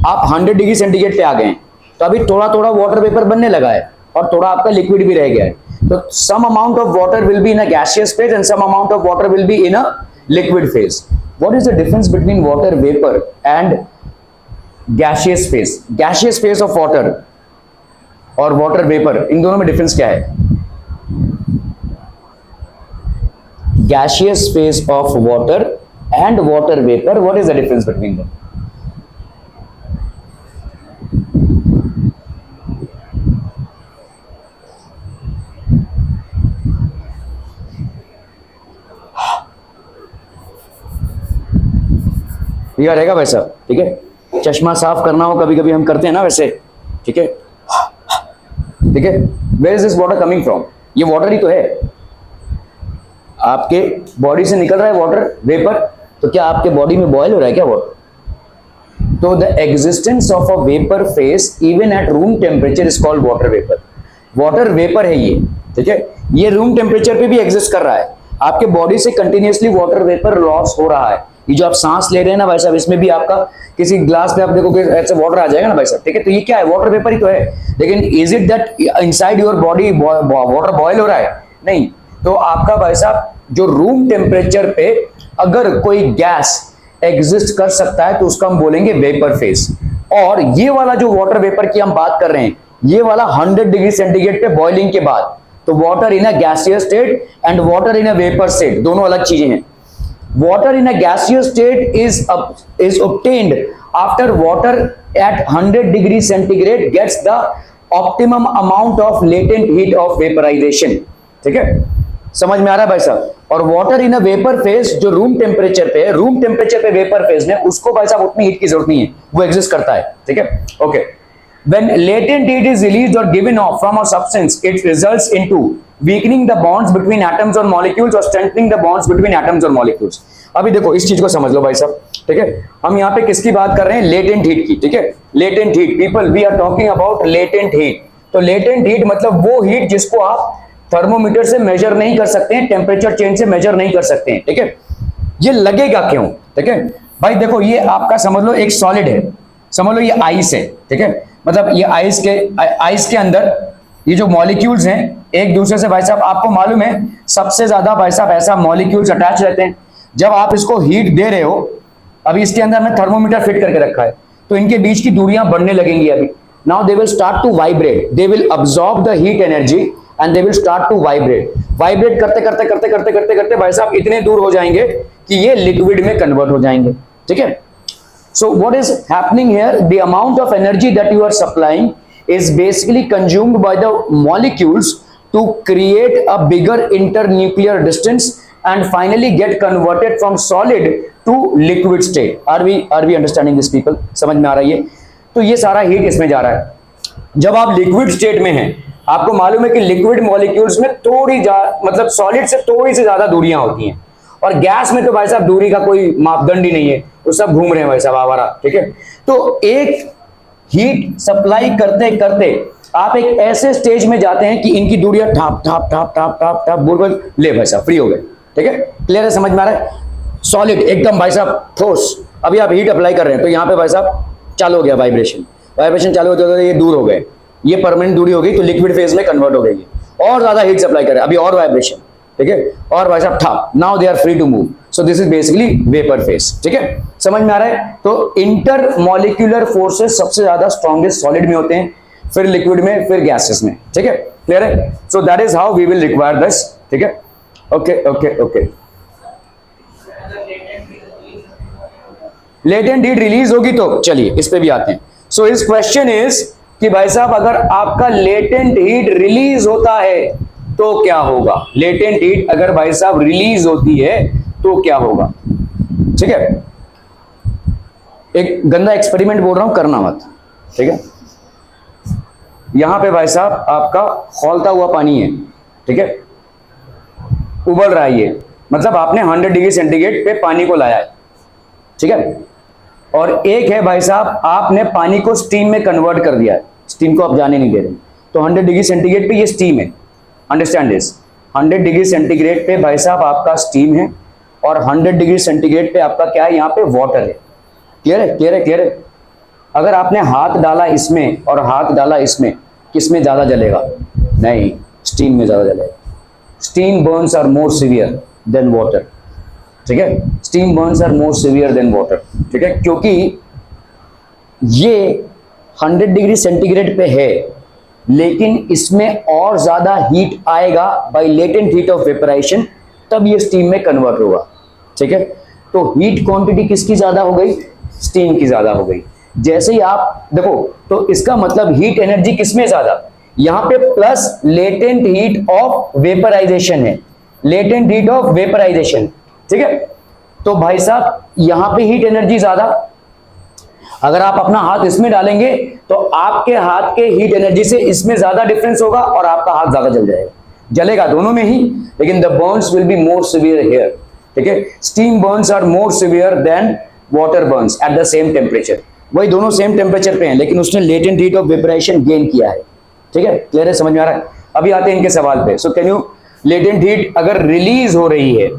आप 100 डिग्री सेंटीग्रेड पे आ गए हैं, तो अभी थोड़ा थोड़ा वाटर वेपर बनने लगा है और थोड़ा आपका लिक्विड भी रह गया है, तो some amount of water will be in a gaseous phase and some amount of water will be in a liquid phase. What is the difference between water vapour and gaseous phase? Gaseous phase of water और water vapour, इन दोनों में difference क्या है? Gaseous phase of water and water vapour, what is the difference between them? यह रहेगा भाई साहब, ठीक है। चश्मा साफ करना हो कभी कभी हम करते हैं ना वैसे, ठीक है, ठीक है। Where is this water coming from? ये वाटर ही तो है, आपके बॉडी से निकल रहा है वाटर वेपर, तो क्या आपके बॉडी में बॉयल हो रहा है क्या वाटर? तो the existence of a vapour face even at room temperature is called water vapour. Water vapour है ये, ठीक है, ये रूम टेम्परेचर पे भी एग्जिस्ट कर रहा है, आपके बॉडी से कंटिन्यूसली वाटर वेपर लॉस हो रहा है। ये जो आप सांस ले रहे हैं ना भाई साहब, इसमें भी आपका किसी ग्लास में आप देखोगे ऐसे वाटर आ जाएगा ना भाई साहब, ठीक है, तो ये क्या है? वाटर वेपर ही तो है। लेकिन is it that inside your body water boil हो रहा है? नहीं। तो आपका भाई साहब जो रूम टेम्परेचर पे अगर कोई गैस एग्जिस्ट कर सकता है तो उसका हम बोलेंगे वेपर फेज। और ये वाला जो वाटर वेपर की हम बात कर रहे हैं, ये वाला 100 डिग्री सेंटीग्रेड पे बॉइलिंग के बाद, तो water in a gaseous state and water in a vapour state दोनों अलग चीजें हैं। Water in a gaseous state is obtained after water at 100 degree centigrade gets the optimum amount of latent heat of vaporization, ठीक है, समझ में आ रहा है भाई साहब? और water in a vapour phase जो रूम टेम्परेचर पे है, रूम टेम्परेचर पे वेपर फेज में, उसको भाई साहब उतनी हीट की जरूरत नहीं है, वो एग्जिस्ट करता है, ठीक है, okay. When latent heat is released or given off from a substance, it results into weakening the bonds between atoms or molecules or strengthening the bonds between atoms or molecules. अभी देखो इस चीज को समझ लो भाई साहब, ठीक है, हम यहाँ पे किसकी बात कर रहे हैं? लेटेंट हीट की, ठीक है, latent heat. People, we are talking about latent heat. तो लेटेंट हीट मतलब वो हीट जिसको आप थर्मोमीटर से मेजर नहीं कर सकते हैं, टेम्परेचर चेंज से मेजर नहीं कर सकते हैं, ठीक है। ये लगेगा क्यों? ठीक है भाई, देखो ये आपका समझ लो एक सॉलिड है, समझ लो ये आइस है, ठीक है, मतलब ये आइस के अंदर ये जो मॉलिक्यूल्स हैं एक दूसरे से भाई साहब, आपको मालूम है सबसे ज्यादा भाई साहब ऐसा मॉलिक्यूल्स अटैच रहते हैं जब आप इसको हीट दे रहे हो। अभी इसके अंदर हमने थर्मोमीटर फिट करके रखा है, तो इनके बीच की दूरियां बढ़ने लगेंगी अभी। Now they will start to vibrate, they will absorb the heat energy and they will start to vibrate. Vibrate करते करते करते करते करते करते भाई साहब इतने दूर हो जाएंगे कि ये लिक्विड में कन्वर्ट हो जाएंगे, ठीक है। So what is happening here? The amount of energy that you are supplying is basically consumed by the molecules to create a bigger internuclear distance and finally get converted from solid to liquid state. Are we understanding this, people? समझ में आ रहा है ये? तो ये सारा heat इसमें जा रहा है। जब आप लिक्विड स्टेट में हैं, आपको मालूम है कि लिक्विड मॉलिक्यूल्स में मतलब सॉलिड से थोड़ी सी ज्यादा दूरियां होती हैं, और गैस में तो भाई साहब दूरी का कोई मापदंड ही नहीं है, वो सब घूम रहे हैं भाई साहब आवारा, ठीक है। तो एक हीट सप्लाई करते करते आप एक ऐसे स्टेज में जाते हैं कि इनकी दूरियां ठाप ठाप ठाप ठाप ठाप ठाप बोल ले भाई साहब फ्री हो गए, ठीक है, क्लियर है, समझ में आ रहा है? सॉलिड एकदम भाई साहब ठोस, अभी आप हीट अप्लाई कर रहे हैं तो यहाँ पे भाई साहब चालू हो गया वाइब्रेशन चालू होते होते ये दूर हो गए, ये परमानेंट दूरी हो गई, तो लिक्विड फेज में कन्वर्ट हो गई, और ज्यादा हीट सप्लाई कर रहे हैं, अभी और वाइब्रेशन, ठीक है, और भाई साहब था, now they are free to move. So this is basically vapour phase, ठीक है, समझ में आ रहा है? तो इंटर मॉलिक्यूलर फोर्सेस सबसे ज्यादा स्ट्रॉन्गेस्ट सॉलिड में होते हैं, फिर लिक्विड में, फिर गैसेस में, ठीक है, क्लियर है? So that is how we will require this, ठीक है, okay okay okay. Latent heat release होगी तो चलिए इस पे भी आते हैं। सो इस क्वेश्चन इज कि भाई साहब अगर आपका लेटेंट हीट रिलीज होता है तो क्या होगा? लेटेंट हीट अगर भाई साहब रिलीज होती है तो क्या होगा? ठीक है, एक गंदा एक्सपेरिमेंट बोल रहा हूं, करना मत, ठीक है। यहां पे भाई साहब आपका खौलता हुआ पानी है, ठीक है, उबल रहा है ये, मतलब आपने 100 डिग्री सेंटीग्रेड पे पानी को लाया है, ठीक है, और एक है भाई साहब आपने पानी को स्टीम में कन्वर्ट कर दिया है, स्टीम को आप जाने नहीं दे रहे, तो 100 डिग्री सेंटीग्रेड पे ये स्टीम है, अंडरस्टैंड दिस, 100 डिग्री सेंटीग्रेड पे भाई साहब आपका स्टीम है, और 100 डिग्री सेंटीग्रेड पे आपका क्या है? यहाँ पे वाटर है, क्लियर है, क्लियर है, क्लियर है। अगर आपने हाथ डाला इसमें और हाथ डाला इसमें, किसमें ज्यादा जलेगा? नहीं, स्टीम में ज्यादा जलेगा। Steam burns are more severe than water, ठीक है, steam burns are more severe than water, ठीक है, क्योंकि ये 100 डिग्री सेंटीग्रेड पे है, लेकिन इसमें और ज्यादा हीट आएगा by latent heat of vaporisation, तब ये स्टीम में कन्वर्ट होगा, ठीक है। तो हीट क्वांटिटी किसकी ज्यादा हो गई? स्टीम की ज्यादा हो गई। जैसे ही आप देखो, तो इसका मतलब हीट एनर्जी किसमें ज्यादा? यहां पे plus latent heat of vaporisation है, लेटेंट हीट ऑफ वेपराइजेशन, ठीक है। तो भाई साहब यहां पे हीट एनर्जी ज्यादा, अगर आप अपना हाथ इसमें डालेंगे तो आपके हाथ के हीट एनर्जी से इसमें ज्यादा डिफरेंस होगा और आपका हाथ ज्यादा जल जाएगा, जलेगा दोनों में ही, लेकिन the burns will be more severe here, ठीक है। Steam burns are more severe than water burns at the same temperature, वही दोनों सेम टेम्परेचर पे हैं, लेकिन उसने latent heat of vaporization gain किया है, ठीक है। क्लियर है, समझ में आ रहा है? अभी आते हैं इनके सवाल पे। So can you, latent heat अगर रिलीज हो रही है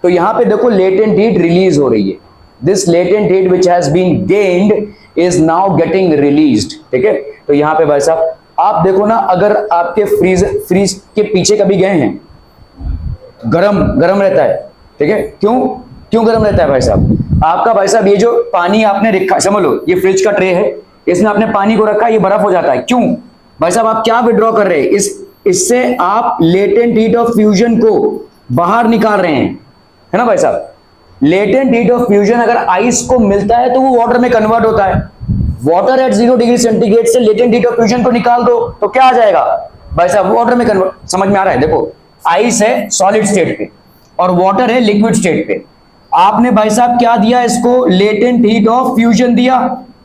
तो यहां पे देखो लेटेंट हीट रिलीज हो रही है, this latent heat which has been gained is now getting released, ठीक है। तो यहां पे भाई साहब आप देखो ना, अगर आपके फ्रीज के पीछे कभी गए हैं, गरम गरम रहता है, ठीक है। क्यों गरम रहता है भाई साहब? आपका भाई साहब ये जो पानी आपने रखा, समझ लो ये फ्रिज का ट्रे है, इसमें आपने पानी को रखा, ये बर्फ हो जाता है, क्यों भाई साहब? आप क्या विड्रॉ कर रहे हैं? इससे आप लेटेंट हीट ऑफ फ्यूजन को बाहर निकाल रहे हैं, है ना भाई साहब। लेटेंट हीट ऑफ फ्यूजन अगर आइस को मिलता है तो वो वाटर में कन्वर्ट होता है, वाटर एट 0 डिग्री सेंटीग्रेड से लेटेंट हीट ऑफ फ्यूजन को निकाल दो तो क्या आ जाएगा भाई साहब? वाटर में कन्वर्ट। समझ में आ रहा है? देखो आइस है सॉलिड स्टेट पे और वाटर है लिक्विड स्टेट पे, आपने भाई साहब क्या दिया इसको? लेटेंट हीट ऑफ फ्यूजन दिया,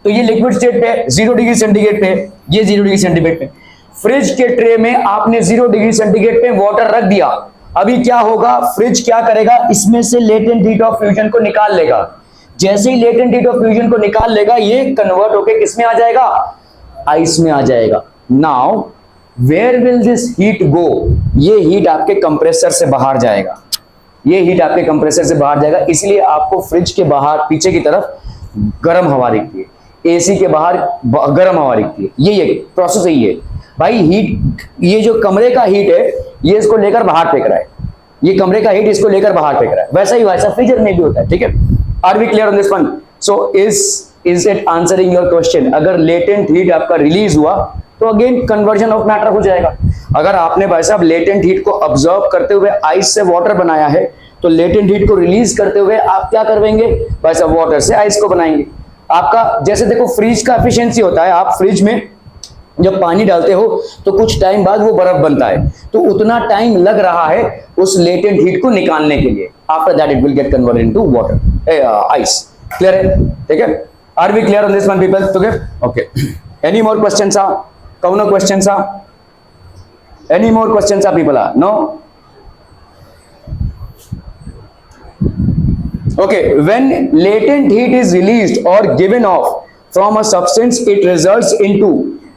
तो ये लिक्विड स्टेट पे 0 डिग्री सेंटीग्रेड पे, ये 0 डिग्री सेंटीग्रेड पे। फ्रिज के ट्रे में आपने 0 डिग्री सेंटीग्रेड पे वाटर रख दिया, अभी क्या होगा? फ्रिज क्या करेगा? इसमें से लेटेंट हीट ऑफ फ्यूजन को निकाल लेगा, जैसे ही लेटेंट हीट ऑफ फ्यूजन को निकाल लेगा ये कन्वर्ट होके किस में आ जाएगा? आइस में आ जाएगा। Now where will this heat go? ये हीट आपके कंप्रेसर से बाहर जाएगा, ये हीट आपके कंप्रेसर से बाहर जाएगा, इसलिए आपको फ्रिज के बाहर पीछे की तरफ गर्म हवा दिखती है, एसी के बाहर गर्म हवा दिखती है, ये प्रोसेस यही है भाई। हीट, ये जो कमरे का हीट है ये इसको लेकर बाहर फेंक रहा है, ये कमरे का हीट इसको लेकर बाहर फेंक रहा है, वैसा ही वैसा फ्रीजर में भी होता है, ठीक है। Are we clear on this one? So is it answering your question? अगर लेटेंट हीट आपका रिलीज हुआ तो अगेन कन्वर्जन ऑफ मैटर हो जाएगा। अगर आपने भाई साहब लेटेंट हीट को ऑब्जर्व करते हुए आइस से वाटर बनाया है तो लेटेंट हीट को रिलीज करते हुए आप क्या करेंगे भाई साहब? वाटर से आइस को बनाएंगे। आपका जैसे देखो फ्रीज का एफिशिएंसी होता है, आप फ्रिज में जब पानी डालते हो तो कुछ टाइम बाद वो बर्फ बनता है, तो उतना टाइम लग रहा है उस लेटेंट हीट को निकालने के लिए। After that it will get converted into water, ice. Clear है? ठीक है, are we clear on this one people? Okay, any more questions are? कौन questions are? Any more questions are people are? No? Okay, when latent heat is released or given off from a substance, it results into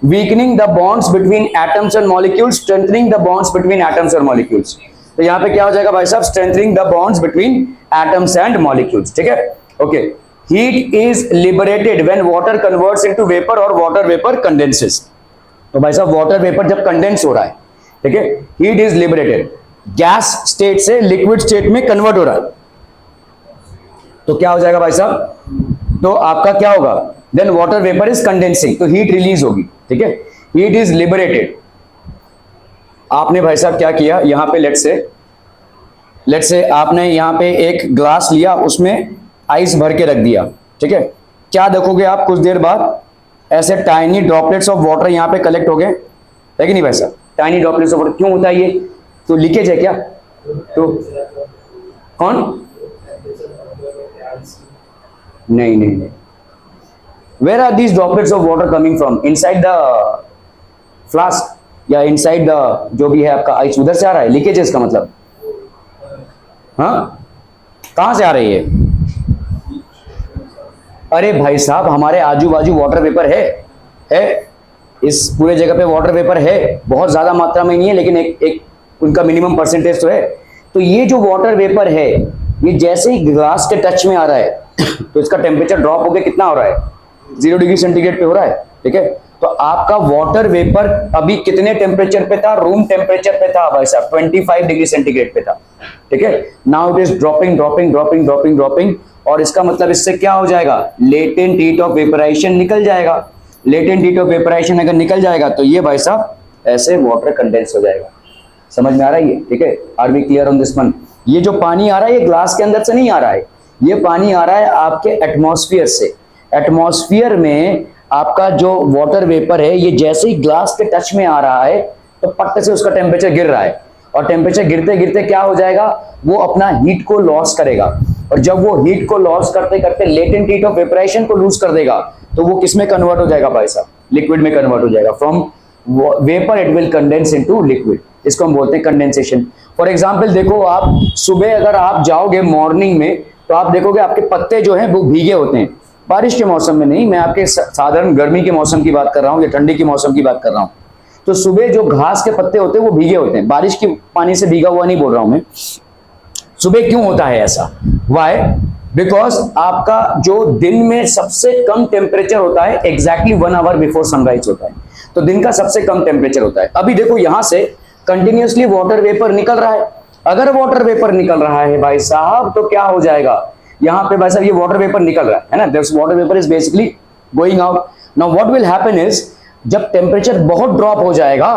weakening the bonds between atoms and molecules, strengthening the bonds between atoms और molecules. तो यहाँ पे क्या हो जाएगा भाई साहब? strengthening the bonds between atoms and molecules. ठीक है? Okay, heat is liberated when water converts into vapor or water vapor condenses. तो भाई साहब water vapor जब condense हो रहा है, ठीक है, heat is liberated, gas state से liquid state में convert हो रहा है, तो क्या हो जाएगा भाई साहब? तो आपका क्या होगा? Then water vapour is condensing, तो हीट रिलीज होगी, ठीक है, हीट इज लिबरेटेड। आपने भाई साहब क्या किया? यहां पे लेट से आपने यहां पे एक ग्लास लिया, उसमें आइस भर के रख दिया, ठीक है, क्या देखोगे आप? कुछ देर बाद ऐसे टाइनी ड्रॉपलेट्स ऑफ वाटर यहां पे कलेक्ट हो गए, है कि नहीं भाई साहब? Tiny droplets of water. क्यों होता है ये? तो लीकेज है क्या? तो कौन? नहीं, where are these droplets of water coming from? Inside the flask या inside the जो भी है आपका आइस, उधर से आ रहा है लीकेज, इसका मतलब? हाँ, कहां से आ रही है? अरे भाई साहब हमारे आजू बाजू वाटर वेपर है, इस पूरे जगह पे वाटर वेपर है, बहुत ज्यादा मात्रा में नहीं है, लेकिन एक उनका मिनिमम परसेंटेज तो है। तो ये जो वाटर वेपर है, ये जैसे ही ग्लास के टच में आ रहा है तो इसका टेम्परेचर ड्रॉप होकर कितना हो रहा है? 0 डिग्री सेंटीग्रेड पे हो रहा है, ठीक है। तो आपका वाटर वेपर अभी कितने टेम्परेचर पे था? रूम टेम्परेचर पे था भाई साहब, 25 डिग्री सेंटीग्रेड पे था। ठीक है, now it is dropping dropping dropping dropping dropping, और इसका मतलब इससे क्या हो जाएगा, लेटेंट हीट ऑफ वेपराइजेशन निकल जाएगा। लेटेंट हीट ऑफ वेपराइजेशन अगर निकल जाएगा तो ये भाई साहब ऐसे वाटर कंडेंस हो जाएगा। समझ में आ रहा है ये, ठीक है, are we clear on this one. ये जो पानी आ रहा है ये ग्लास के अंदर से नहीं आ रहा है, ये पानी आ रहा है आपके एटमॉस्फेयर से। एटमॉस्फेयर में आपका जो वाटर वेपर है ये जैसे ही ग्लास के टच में आ रहा है तो पट से उसका टेम्परेचर गिर रहा है, और टेम्परेचर गिरते गिरते क्या हो जाएगा, वो अपना हीट को लॉस करेगा, और जब वो हीट को लॉस करते करते लेटेंट हीट ऑफ वेपराइजेशन को लूज कर देगा तो वो किस में कन्वर्ट हो जाएगा भाई साहब, लिक्विड में कन्वर्ट हो जाएगा। From vapour it will condense into liquid, इसको हम बोलते हैं कंडेंसेशन। फॉर एग्जांपल देखो, आप सुबह अगर आप जाओगे मॉर्निंग में तो आप देखोगे आपके पत्ते जो हैं वो भीगे होते हैं, बारिश के मौसम में नहीं, मैं आपके साधारण गर्मी के मौसम की बात कर रहा हूँ या ठंडी के मौसम की बात कर रहा हूँ। तो सुबह जो घास के पत्ते होते हैं वो भीगे होते हैं, बारिश के पानी से भीगा हुआ नहीं बोल रहा हूं मैं। सुबह क्यों होता है ऐसा, वाई, बिकॉज आपका जो दिन में सबसे कम टेम्परेचर होता है एग्जैक्टली 1 आवर बिफोर सनराइज होता है, तो दिन का सबसे कम टेम्परेचर होता है। अभी देखो यहां से कंटिन्यूअसली वाटर वेपर निकल रहा है, अगर वाटर वेपर निकल रहा है भाई साहब तो क्या हो जाएगा, यहाँ पे भाई साहब ये वाटर वेपर निकल रहा है ना, this water vapour is basically going out. Now what will happen is, जब टेम्परेचर बहुत ड्रॉप हो जाएगा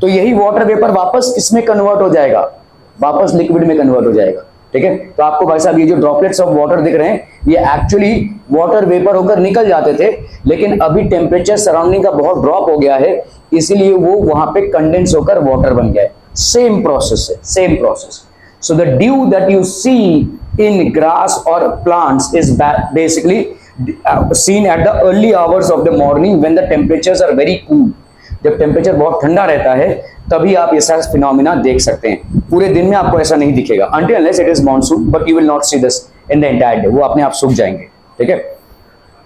तो यही वाटर वेपर वापस किसमें कन्वर्ट हो जाएगा, वापस लिक्विड में कन्वर्ट हो जाएगा। ठीक है, तो आपको भाई साहब ये जो ड्रॉपलेट्स ऑफ वाटर दिख रहे हैं ये एक्चुअली वाटर वेपर होकर निकल जाते थे, लेकिन अभी टेम्परेचर सराउंडिंग का बहुत ड्रॉप हो गया है इसलिए वो वहां पे कंडेंस होकर वाटर बन गया है। सेम प्रोसेस है, same process. So the dew that you see in grass और plants is basically seen at the early hours of the morning when the temperatures are very cool। जब temperature बहुत ठंडा रहता है तभी आप ऐसा फिनोमिना देख सकते हैं, पूरे दिन में आपको ऐसा नहीं दिखेगा until unless it is monsoon, but you will not see this in the entire day, वो अपने आप सूख जाएंगे। ठीक है,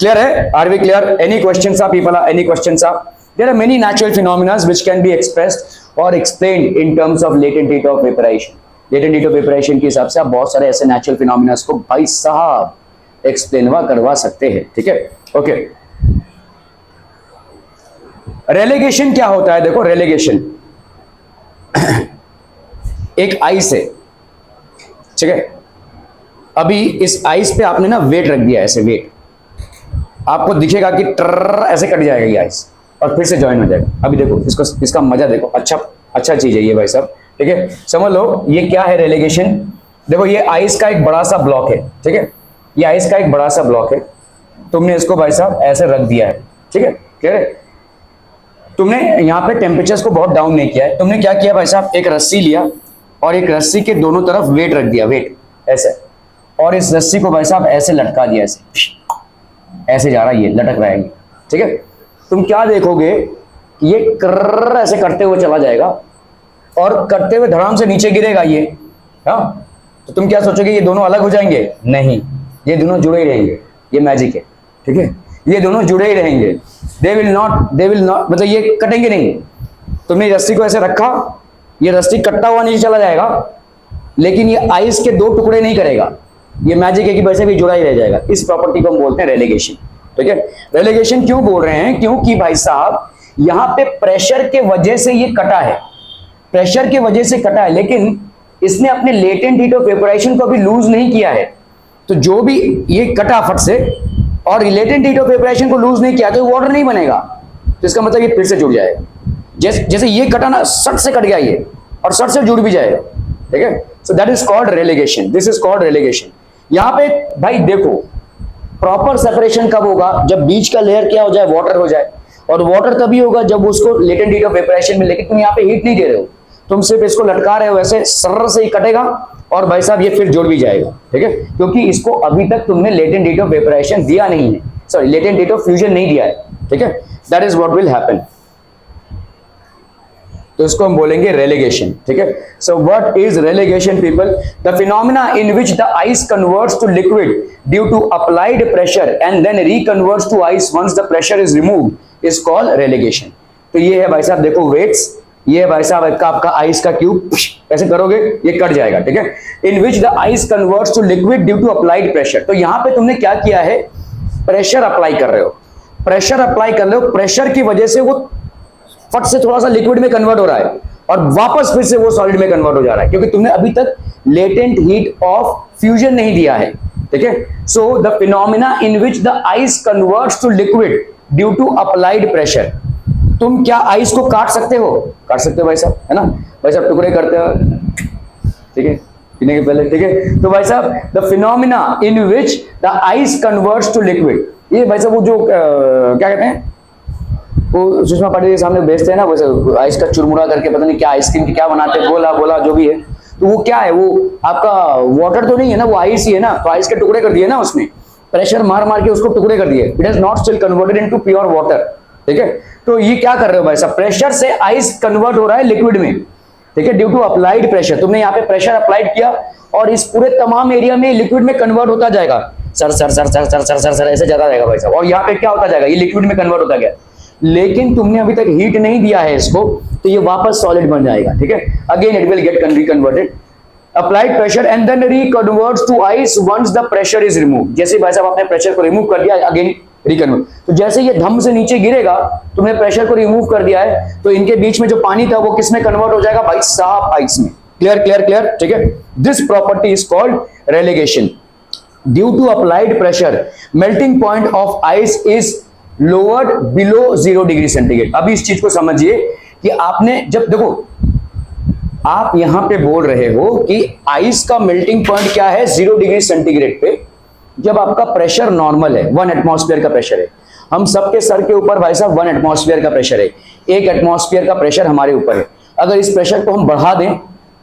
क्लियर है, are we clear? Any questions आप पीपल, एनी क्वेश्चंस आप? There are many natural phenomena which can be expressed or explained in terms of latent heat of vaporization। latent heat of vaporization के हिसाब से आप बहुत सारे ऐसे नेचुरल फिनोमिना को भाई साहब एक्सप्लेन करवा सकते हैं। ठीक है, ओके। रेलेगेशन क्या होता है, देखो रेलेगेशन एक आइस है, ठीक है, अभी इस आइस पे आपने ना वेट रख दिया, ऐसे वेट आपको दिखेगा कि ट्र ऐसे कट जाएगा ये आइस और फिर से ज्वाइन हो जाएगा। अभी देखो इसको, इसका मजा देखो, अच्छा चीज है ये भाई साहब। ठीक है, समझ लो ये क्या है रेलेगेशन। देखो ये आइस का एक बड़ा सा ब्लॉक है, ठीक है, ये आइस का एक बड़ा सा ब्लॉक है, तुमने इसको भाई साहब ऐसे रख दिया है, ठीक है, क्लियर है। तुमने यहाँ पे टेम्परेचर को बहुत डाउन नहीं किया है, तुमने क्या किया भाई साहब, एक रस्सी लिया और एक रस्सी के दोनों तरफ वेट रख दिया, वेट ऐसे, और इस रस्सी को भाई साहब ऐसे लटका दिया, ऐसे जा रहा है, ये लटक रहा है, ठीक है। तुम क्या देखोगे, ये कर्र ऐसे करते हुए चला जाएगा और करते हुए धड़ाम से नीचे गिरेगा ये, हाँ, तो तुम क्या सोचोगे ये दोनों अलग हो जाएंगे? नहीं, ये दोनों जुड़े ही रहेंगे, ये मैजिक है। ठीक है, ये दोनों जुड़े ही रहेंगे, दे विल नॉट मतलब ये कटेंगे नहीं। तुमने रस्सी को ऐसे रखा, ये रस्सी कटता हुआ नीचे चला जाएगा लेकिन ये आइस के दो टुकड़े नहीं करेगा, ये मैजिक है कि वैसे भी जुड़ा ही रह जाएगा। इस प्रॉपर्टी को हम बोलते हैं रेलेगेशन। ठीक है, रेलेगेशन क्यों बोल रहे हैं, क्योंकि भाई साहब यहाँ पे प्रेशर के वजह से ये कटा है, प्रेशर के वजह से कटा है, लेकिन इसने अपने लेटेंट हीट ऑफ वेपोराइजेशन को भी लूज नहीं किया है। तो जो भी ये कटा फट से और लेटेंट हीट ऑफ वेपोराइजेशन को लूज नहीं किया तो वाटर नहीं बनेगा, तो इसका मतलब ये फिर से जुड़ जाएगा। जैसे ये कटा ना, सट से कट गया ये और सट से जुड़ भी जाएगा। ठीक है, so that is called relegation, this is called relegation. यहाँ पे भाई देखो प्रॉपर सेपरेशन कब होगा, जब बीच का लेयर क्या हो जाए, वाटर हो जाए, और वाटर तभी होगा जब उसको लेटेंट हीट ऑफ वेपोराइजेशन में, लेकिन तुम यहाँ पे हीट नहीं दे रहे हो, तुम सिर्फ इसको लटका रहे हो, ऐसे सर्र से ही कटेगा और भाई साहब ये फिर जुड़ भी जाएगा। ठीक है, क्योंकि इसको अभी तक तुमने लेटेंट हीट ऑफ वेपोराइजेशन दिया नहीं है, sorry latent heat of fusion नहीं दिया है। ठीक है, that is what will happen, तो इसको हम बोलेंगे रेलेगेशन। ठीक है, so what is regelation people? The phenomena in which the ice converts to liquid due to applied pressure and then reconverts to ice once the pressure is removed is called regelation. तो ये है भाई साहब, देखो weights, ये भाई साहब आपका आइस का क्यूब, ऐसे करोगे ये कट जाएगा। ठीक है, in which the ice converts to liquid due to applied pressure. तो यहाँ पे तुमने क्या किया है, प्रेशर अप्लाई कर रहे हो, प्रेशर अप्लाई कर रहे हो, प्रेशर की वजह से वो फट से थोड़ा सा लिक्विड में कन्वर्ट हो रहा है और वापस फिर से वो सॉलिड में कन्वर्ट हो जा रहा है, क्योंकि तुमने अभी तक लेटेंट हीट ऑफ फ्यूजन नहीं दिया है, ठीक है। So the phenomena in which the ice converts to liquid due to applied pressure. तुम क्या आइस को काट सकते हो? काट सकते हो भाई साहब, है ना भाई साहब, टुकड़े करते हो, ठीक है, पीने के पहले, ठीक है। तो भाई साहब the phenomena in which the ice converts to liquid, ये भाई साहब वो जो क्या कहते हैं, वो सुषमा पाटिल के सामने बेचते हैं ना, वैसे आइस का चुरमुरा करके पता नहीं क्या आइसक्रीम की क्या बनाते हैं, गोला गोला जो भी है, तो वो क्या है, वो आपका वाटर तो नहीं है ना, वो आइस ही है ना, तो आइस के टुकड़े कर दिए ना उसने, प्रेशर मार मार के उसको टुकड़े कर दिए, it has not still converted into pure water, ठीक है। तो ये क्या कर रहे हो भाई साहब, प्रेशर से आइस कन्वर्ट हो रहा है लिक्विड में, ठीक है, ड्यू टू अप्लाइड प्रेशर। तुमने यहाँ पे प्रेशर अप्लाइड किया और इस पूरे तमाम एरिया में लिक्विड में कन्वर्ट होता जाएगा, sir sir sir sir sir sir sir sir ऐसे जाता जाएगा भाई साहब, और यहाँ पे क्या होता जाएगा, ये लिक्विड में कन्वर्ट होता गया, लेकिन तुमने अभी तक हीट नहीं दिया है इसको, तो ये वापस सॉलिड बन जाएगा, ठीक है। Again it will get reconverted, applied pressure and then reconverts to ice once the pressure is remove. जैसे भाई साहब आपने प्रेशर को रिमूव कर दिया, अगेन रिकन्वर्ट, तो जैसे ये धम से नीचे गिरेगा, तुमने प्रेशर को रिमूव कर दिया है, तो इनके बीच में जो पानी था वो किस में कन्वर्ट हो जाएगा भाई साहब, आइस में। क्लियर क्लियर क्लियर, ठीक है। This property is called relegation. Due to applied pressure melting point of ice is lowered below 0 degree centigrade. अभी इस चीज को समझिए कि आपने जब देखो, आप यहां पे बोल रहे हो कि आइस का मेल्टिंग पॉइंट क्या है 0 डिग्री सेंटीग्रेड पे, जब आपका प्रेशर नॉर्मल है, 1 एटमॉस्फेयर का प्रेशर है, हम सबके सर के ऊपर भाई साहब 1 एटमॉस्फेयर का प्रेशर है, 1 एटमॉस्फेयर का प्रेशर हमारे ऊपर है। अगर इस प्रेशर को हम बढ़ा दें,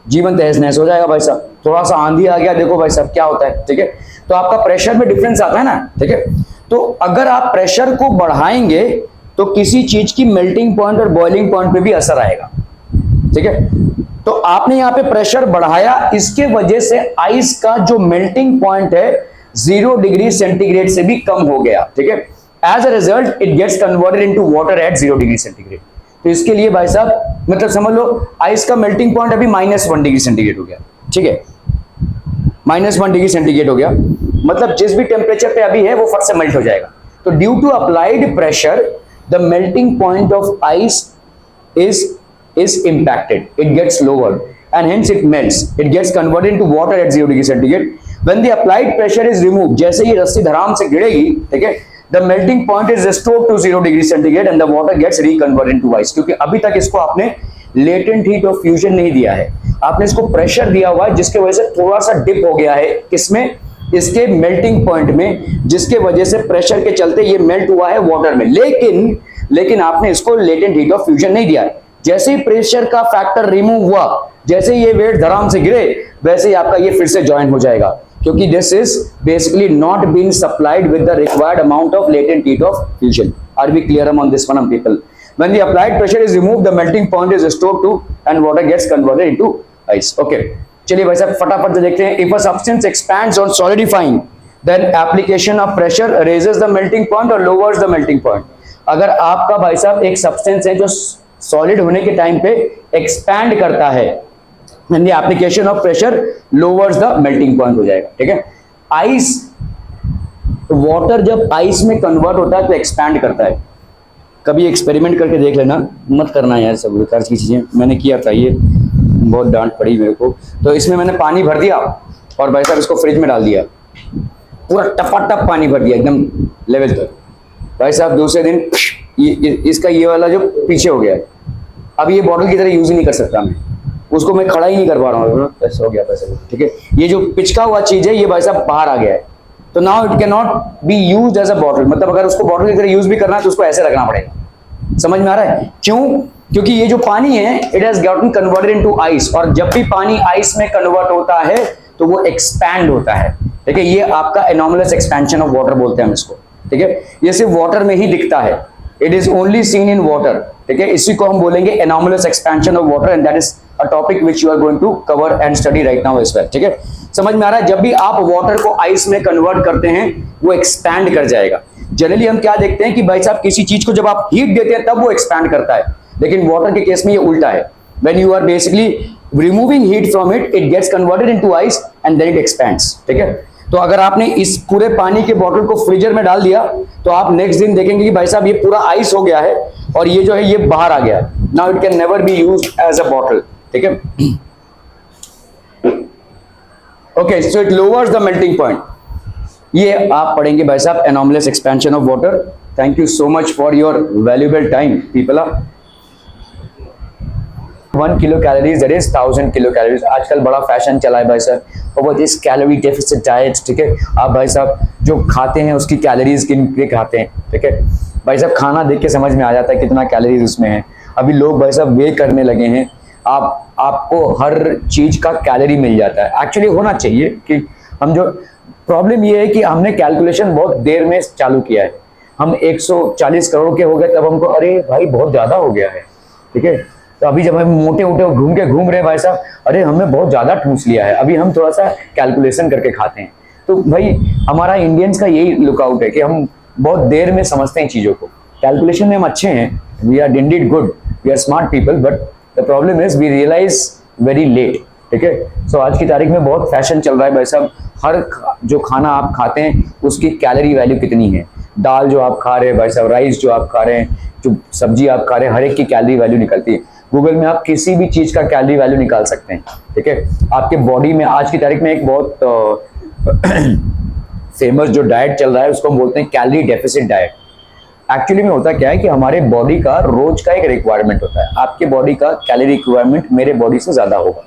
जीवन तहस नहस हो जाएगा भाई साहब। थोड़ा सा आंधी आ गया, देखो भाई साहब क्या होता है, ठीक है। तो आपका प्रेशर में डिफरेंस आता है ना, ठीक है। तो अगर आप प्रेशर को बढ़ाएंगे तो किसी चीज की मेल्टिंग पॉइंट और बॉइलिंग पॉइंट पे भी असर आएगा, ठीक है। तो आपने यहाँ पे प्रेशर बढ़ाया, इसके वजह से आइस का जो मेल्टिंग पॉइंट है 0 डिग्री सेंटीग्रेड से भी कम हो गया, ठीक है। As a result it gets converted into water at 0 degree centigrade. तो इसके लिए भाई साहब मतलब समझ लो आइस का मेल्टिंग पॉइंट अभी -1 डिग्री सेंटीग्रेड हो गया, ठीक है, -1 डिग्री सेंटीग्रेड हो गया, मतलब जिस भी टेम्परेचर पे अभी है वो फट से मेल्ट हो जाएगा। तो due to applied pressure the melting point of ice is impacted, it gets lowered and hence it melts, it gets converted into water at 0 degree centigrade. When the applied pressure is removed, जैसे ये रस्सी धराम से गिरेगी, ठीक है, the melting point is restored to 0 degree centigrade and the water gets reconverted into ice। क्योंकि अभी तक इसको आपने latent heat of fusion नहीं दिया है, आपने इसको प्रेशर दिया हुआ है, जिसके वजह से थोड़ा सा डिप हो गया है किसमें, इसके मेल्टिंग पॉइंट में, जिसके वजह से प्रेशर के चलते ये मेल्ट हुआ है वाटर में। लेकिन आपने इसको लेटेंट हीट ऑफ फ्यूजन नहीं दिया है। जैसे ही प्रेशर का फैक्टर रिमूव हुआ, जैसे ये वेट धराम से गिरे, वैसे ही आपका ये फिर से ज्वाइन हो जाएगा, क्योंकि this is basically not been supplied with the required amount of latent heat of fusion. Are we clear on this one people? When the applied pressure is removed, the melting point is restored to and water gets converted into ice. Okay, चलिए भाई साहब फटाफट से देखते हैं। If a substance expands on solidifying, then application of pressure raises the melting point or lowers the melting point. अगर आपका भाई साहब एक सब्सटेंस है जो सॉलिड होने के टाइम पे एक्सपैंड करता है, then the application of pressure lowers the melting point हो जाएगा, ठीक है। आइस, वाटर जब आइस में कन्वर्ट होता है तो एक्सपैंड करता है। कभी एक्सपेरिमेंट करके देख लेना, मत करना यार सब बेकार की चीजें, मैंने किया था, ये बहुत डांट पड़ी मेरे को। तो इसमें मैंने पानी भर दिया और भाई साहब इसको फ्रिज में डाल दिया, पूरा टपाटप पानी भर दिया एकदम लेवल तक। भाई साहब दूसरे दिन इसका ये वाला जो पीछे हो गया, अब ये बॉटल की तरह यूज ही नहीं कर सकता मैं, उसको मैं खड़ा ही नहीं कर पा रहा हूँ, ऐसा हो गया पैसे, ठीक है। ये जो पिचका हुआ चीज है ये भाई साहब बाहर आ गया है, तो now it can not be used as a bottle. मतलब अगर उसको बॉटल की तरह यूज भी करना है तो उसको ऐसे रखना पड़ेगा। समझ में आ रहा है क्यों? क्योंकि ये जो पानी है it has gotten converted into ice, और जब भी पानी आइस में कन्वर्ट होता है तो वो एक्सपैंड होता है, ठीक है। ये आपका एनॉमलस एक्सपेंशन ऑफ वाटर बोलते हैं हम इसको, ठीक है। ये सिर्फ वाटर में ही दिखता है, it is only seen in water, ठीक है। इसी को हम बोलेंगे anomalous expansion of water, and that is a topic which you are going to cover and study right now as well, ठीक है। समझ में आ रहा है? जब भी आप वाटर को आइस में कन्वर्ट करते हैं वो एक्सपैंड कर जाएगा। जनरली हम क्या देखते हैं कि भाई साहब किसी चीज को जब आप हीट देते हैं तब वो एक्सपैंड करता है, लेकिन वाटर के केस में ये उल्टा है। When you are basically removing heat from it, it gets converted into ice and then it expands, ठीक है। तो अगर आपने इस पूरे पानी के बॉटल को फ्रीजर में डाल दिया तो आप नेक्स्ट दिन देखेंगे कि भाई साहब ये पूरा आइस हो गया है और ये जो है ये बाहर आ गया है। Now it can never be used as a bottle, ठीक है। Okay, so it lowers the melting point. ये आप पढ़ेंगे भाई साहब, anomalous expansion of water. Thank you so much for your valuable time people. 1 kilo calories that is 1000 kilo calories. आजकल बड़ा fashion चला है भाई साहब, और वो दिस कैलोरी डेफिसिट डाइट, ठीक है। आप भाई साहब जो खाते हैं उसकी कैलोरीज किन खाते हैं, ठीक है भाई साहब। खाना देख के समझ में आ जाता है कितना कैलोरीज उसमें है। अभी लोग भाई साहब वे करने लगे हैं, आपको हर चीज का कैलोरी मिल जाता है। एक्चुअली होना चाहिए कि हम जो प्रॉब्लम ये है कि हमने कैलकुलेशन बहुत देर में चालू किया है। हम 140 करोड़ के हो गए तब हमको अरे भाई बहुत ज्यादा हो गया है, ठीक है। तो अभी जब हम मोटे घूम रहे भाई साहब, अरे हमने बहुत ज्यादा ठूस लिया है, अभी हम थोड़ा सा कैलकुलेशन करके खाते हैं। तो भाई हमारा इंडियंस का यही लुकआउट है कि हम बहुत देर में समझते हैं चीजों को। कैलकुलेशन में हम अच्छे हैं, we are indeed good, we are smart people, but the problem is we realise very late, ठीक है। सो आज की तारीख में बहुत फैशन चल रहा है भाई साहब, हर जो खाना आप खाते हैं उसकी कैलोरी वैल्यू कितनी है। दाल जो आप खा रहे हैं भाई साहब, राइस जो आप खा रहे हैं, जो सब्जी आप खा रहे हैं, हर एक की कैलोरी वैल्यू निकलती है। गूगल में आप किसी भी चीज का कैलोरी वैल्यू निकाल सकते हैं, ठीक है। आपके बॉडी में आज की तारीख में एक बहुत फेमस जो डाइट चल रहा है उसको हम बोलते हैं कैलोरी डेफिसिट डाइट। एक्चुअली में होता क्या है कि हमारे बॉडी का रोज का एक रिक्वायरमेंट होता है। आपके बॉडी का कैलोरी रिक्वायरमेंट मेरे बॉडी से ज्यादा होगा,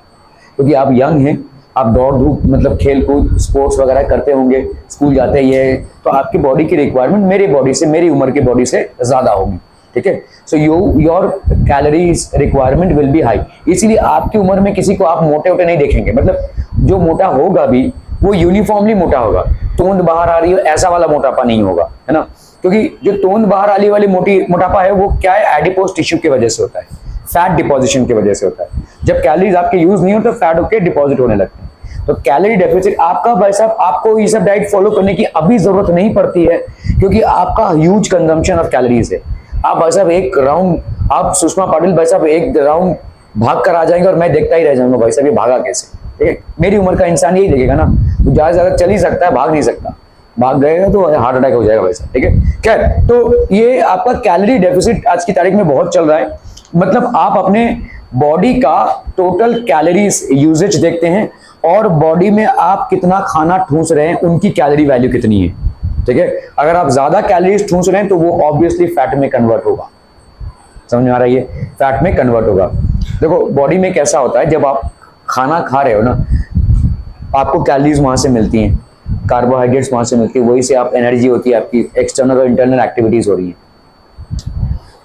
क्योंकि आप यंग हैं, आप दौड़ धूप मतलब खेल कूद स्पोर्ट्स वगैरह करते होंगे, स्कूल जाते हैं, ये तो आपकी बॉडी की रिक्वायरमेंट मेरी बॉडी से, मेरी उम्र की बॉडी से ज्यादा होगी, ठीक है। So your calories requirement will be high. इसीलिए आपकी उम्र में किसी को आप मोटे मोटे नहीं देखेंगे, मतलब जो मोटा होगा भी वो यूनिफॉर्मली मोटा होगा। तोंद बाहर आ रही है ऐसा वाला मोटापा नहीं होगा, है ना। क्योंकि जो तोंद बाहर आने वाली मोटापा है वो क्या है, एडिपोज टिश्यू की वजह से होता है, फैट डिपोजिशन की वजह से होता है। जब कैलोरीज आपके यूज नहीं हो तो फैट होकर डिपॉजिट होने लगते हैं। तो कैलोरी डेफिसिट आपका भाई साहब, आपको ये सब डाइट फॉलो करने की अभी जरूरत नहीं पड़ती है, क्योंकि आपका ह्यूज कंजम्पशन ऑफ कैलोरीज है। आप भाई साहब एक राउंड, आप सुषमा पाटिल भाई साहब एक राउंड भाग कर आ जाएंगे और मैं देखता ही रह जाऊंगा भाई साहब ये भागा कैसे, ठीक है। मेरी उम्र का इंसान यही देखेगा ना, तो ज्यादा से ज्यादा चल ही सकता है, भाग नहीं सकता। भाग गएगा तो हार्ट अटैक हो जाएगा भाई साहब, ठीक है। खैर, तो ये आपका कैलोरी डेफिसिट आज की तारीख में बहुत चल रहा है। मतलब आप अपने बॉडी का टोटल कैलोरीज यूजेज देखते हैं और बॉडी में आप कितना खाना ठूस रहे हैं उनकी कैलोरी वैल्यू कितनी है, ठीक है। अगर आप ज्यादा कैलोरीज ठूस रहे हैं तो वो ऑब्वियसली फैट में कन्वर्ट होगा। समझ में आ रहा है, ये फैट में कन्वर्ट होगा। देखो बॉडी में कैसा होता है, जब आप खाना खा रहे हो ना, आपको कैलोरीज वहां से मिलती हैं, कार्बोहाइड्रेट्स वहां से मिलती है, वही से आप एनर्जी होती है, आपकी एक्सटर्नल और इंटरनल एक्टिविटीज हो रही है।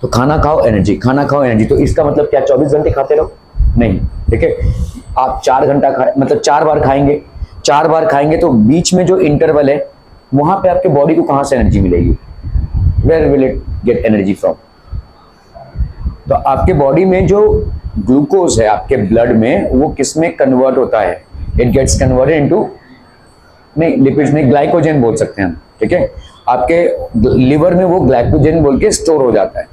तो खाना खाओ एनर्जी, खाना खाओ एनर्जी। तो इसका मतलब क्या 24 घंटे खाते रहो? नहीं, ठीक है। आप 4 घंटा मतलब 4 बार खाएंगे, 4 बार खाएंगे तो बीच में जो इंटरवल है वहां पे आपके बॉडी को कहां से एनर्जी मिलेगी? Where will it get energy from? तो आपके बॉडी में जो ग्लूकोज है आपके ब्लड में वो किस में कन्वर्ट होता है? इट गेट्स कन्वर्टेड इनटू, नहीं लिपिड्स नहीं, ग्लाइकोजन बोल सकते हैं हम, ठीक है। आपके लिवर में वो ग्लाइकोजन बोल के स्टोर हो जाता है,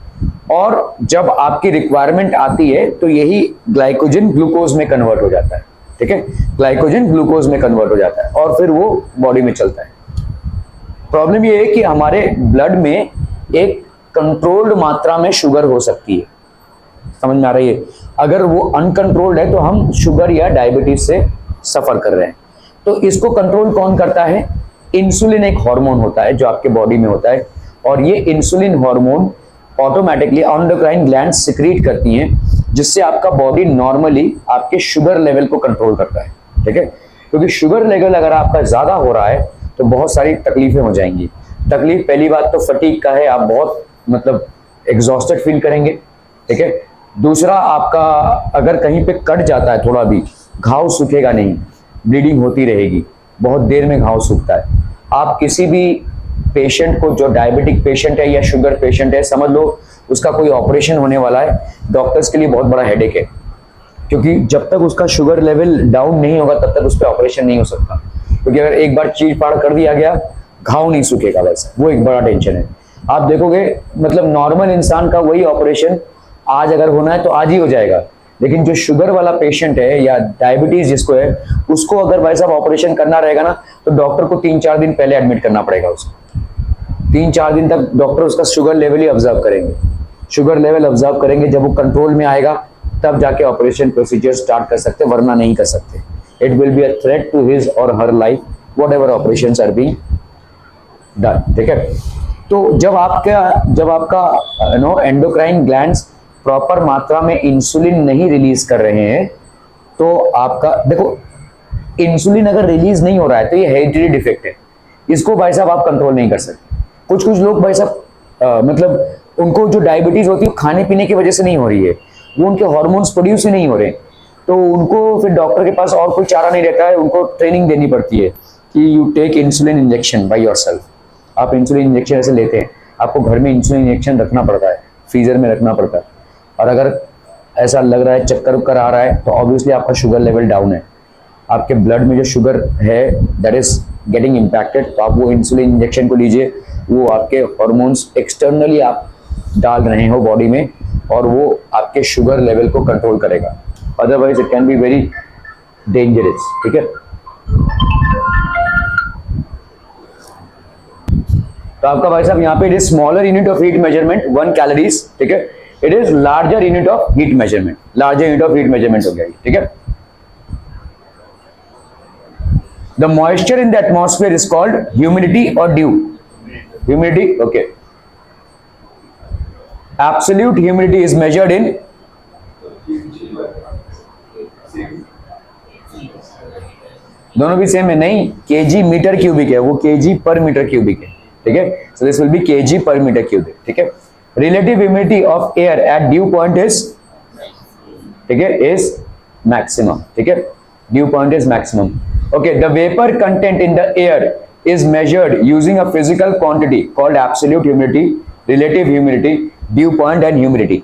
और जब आपकी रिक्वायरमेंट आती है तो यही ग्लाइकोजन ग्लूकोज में कन्वर्ट हो जाता है, ठीक है। ग्लाइकोजन ग्लूकोज में कन्वर्ट हो जाता है और फिर वो बॉडी में चलता है। प्रॉब्लम ये है कि हमारे ब्लड में एक कंट्रोल्ड मात्रा में शुगर हो सकती है, समझ में आ रही है। अगर वो अनकंट्रोल्ड है तो हम शुगर या डायबिटीज से सफर कर रहे हैं। तो इसको कंट्रोल कौन करता है? इंसुलिन एक हार्मोन होता है जो आपके बॉडी में होता है, और ये insulin hormone automatically endocrine gland secrete करती हैं, जिससे आपका बॉडी नॉर्मली आपके शुगर लेवल को कंट्रोल करता है, ठीक है। क्योंकि शुगर लेवल अगर आपका ज्यादा हो रहा है तो बहुत सारी तकलीफें हो जाएंगी। तकलीफ पहली बात तो फटीग का है, आप बहुत मतलब एग्जॉस्टेड फील करेंगे, ठीक है। दूसरा, आपका अगर कहीं पे कट जाता है थोड़ा भी, घाव सूखेगा नहीं, ब्लीडिंग होती रहेगी, बहुत देर में घाव सूखता है। आप किसी भी पेशेंट को, जो डायबिटिक पेशेंट है या शुगर पेशेंट है, समझ लो उसका कोई ऑपरेशन होने वाला है, डॉक्टर्स के लिए बहुत बड़ा हेडेक है, क्योंकि जब तक उसका शुगर लेवल डाउन नहीं होगा तब तक उस पर ऑपरेशन नहीं हो सकता। क्योंकि अगर एक बार चीर फाड़ कर दिया गया, घाव नहीं सूखेगा, वैसे वो एक बड़ा टेंशन है। आप देखोगे मतलब नॉर्मल इंसान का वही ऑपरेशन आज अगर होना है तो आज ही हो जाएगा, लेकिन जो शुगर वाला पेशेंट है या डायबिटीज जिसको है, उसको अगर भाई साहब ऑपरेशन करना रहेगा ना तो डॉक्टर को 3-4 दिन पहले एडमिट करना पड़ेगा उसको। 3-4 दिन तक डॉक्टर उसका शुगर लेवल ही ऑब्जर्व करेंगे, शुगर लेवल ऑब्जर्व करेंगे। जब वो कंट्रोल में आएगा तब जाके ऑपरेशन प्रोसीजर स्टार्ट कर सकते, वरना नहीं कर सकते। it will be a threat to his or her life, whatever operations are being done. ठीक है? तो जब आपका एंडोक्राइन ग्लैंड्स प्रॉपर मात्रा में इंसुलिन नहीं रिलीज कर रहे हैं, तो आपका देखो, इंसुलिन अगर रिलीज नहीं हो रहा है तो ये हेरिडिटरी डिफेक्ट है, इसको भाई साहब आप कंट्रोल नहीं कर सकते। कुछ कुछ लोग भाई साहब मतलब उनको जो डायबिटीज होती है खाने पीने की वजह से नहीं हो रही है, वो उनके हार्मोन्स प्रोड्यूस ही नहीं हो रहे, तो उनको फिर डॉक्टर के पास और कोई चारा नहीं रहता है, उनको ट्रेनिंग देनी पड़ती है कि you take insulin injection by yourself. आप इंसुलिन इंजेक्शन ऐसे लेते हैं, आपको घर में इंसुलिन इंजेक्शन रखना पड़ता है, फ्रीजर में रखना पड़ता है, और अगर ऐसा लग रहा है चक्कर उक्कर आ रहा है तो ऑब्वियसली आपका शुगर लेवल डाउन है, आपके ब्लड में जो शुगर है दैट इज गेटिंग इम्पैक्टेड, तो आप वो इंसुलिन इंजेक्शन को लीजिए, वो आपके हॉर्मोन्स एक्सटर्नली आप डाल रहे हो बॉडी में और वो आपके शुगर लेवल को कंट्रोल करेगा, otherwise it can be very dangerous. ठीक है, तो आपका भाई साहब यहाँ पे it is smaller unit of heat measurement 1 calories. ठीक है, it is larger unit of heat measurement, larger unit of heat measurement हो गया। ठीक है, the moisture in the atmosphere is called humidity or dew? Humidity, okay. Absolute humidity is measured in दोनों भी same है, नहीं, केजी मीटर क्यूबिक है, वो केजी पर मीटर क्यूबिक है। ठीक है, so this will B KG पर मीटर क्यूबिक। ठीक है, relative humidity of air at due point is, ठीक है, इज मैक्सिमम। ठीक है, due point is maximum. Okay, the vapor content in the air is measured using a physical quantity called absolute humidity, relative humidity, dew point and humidity.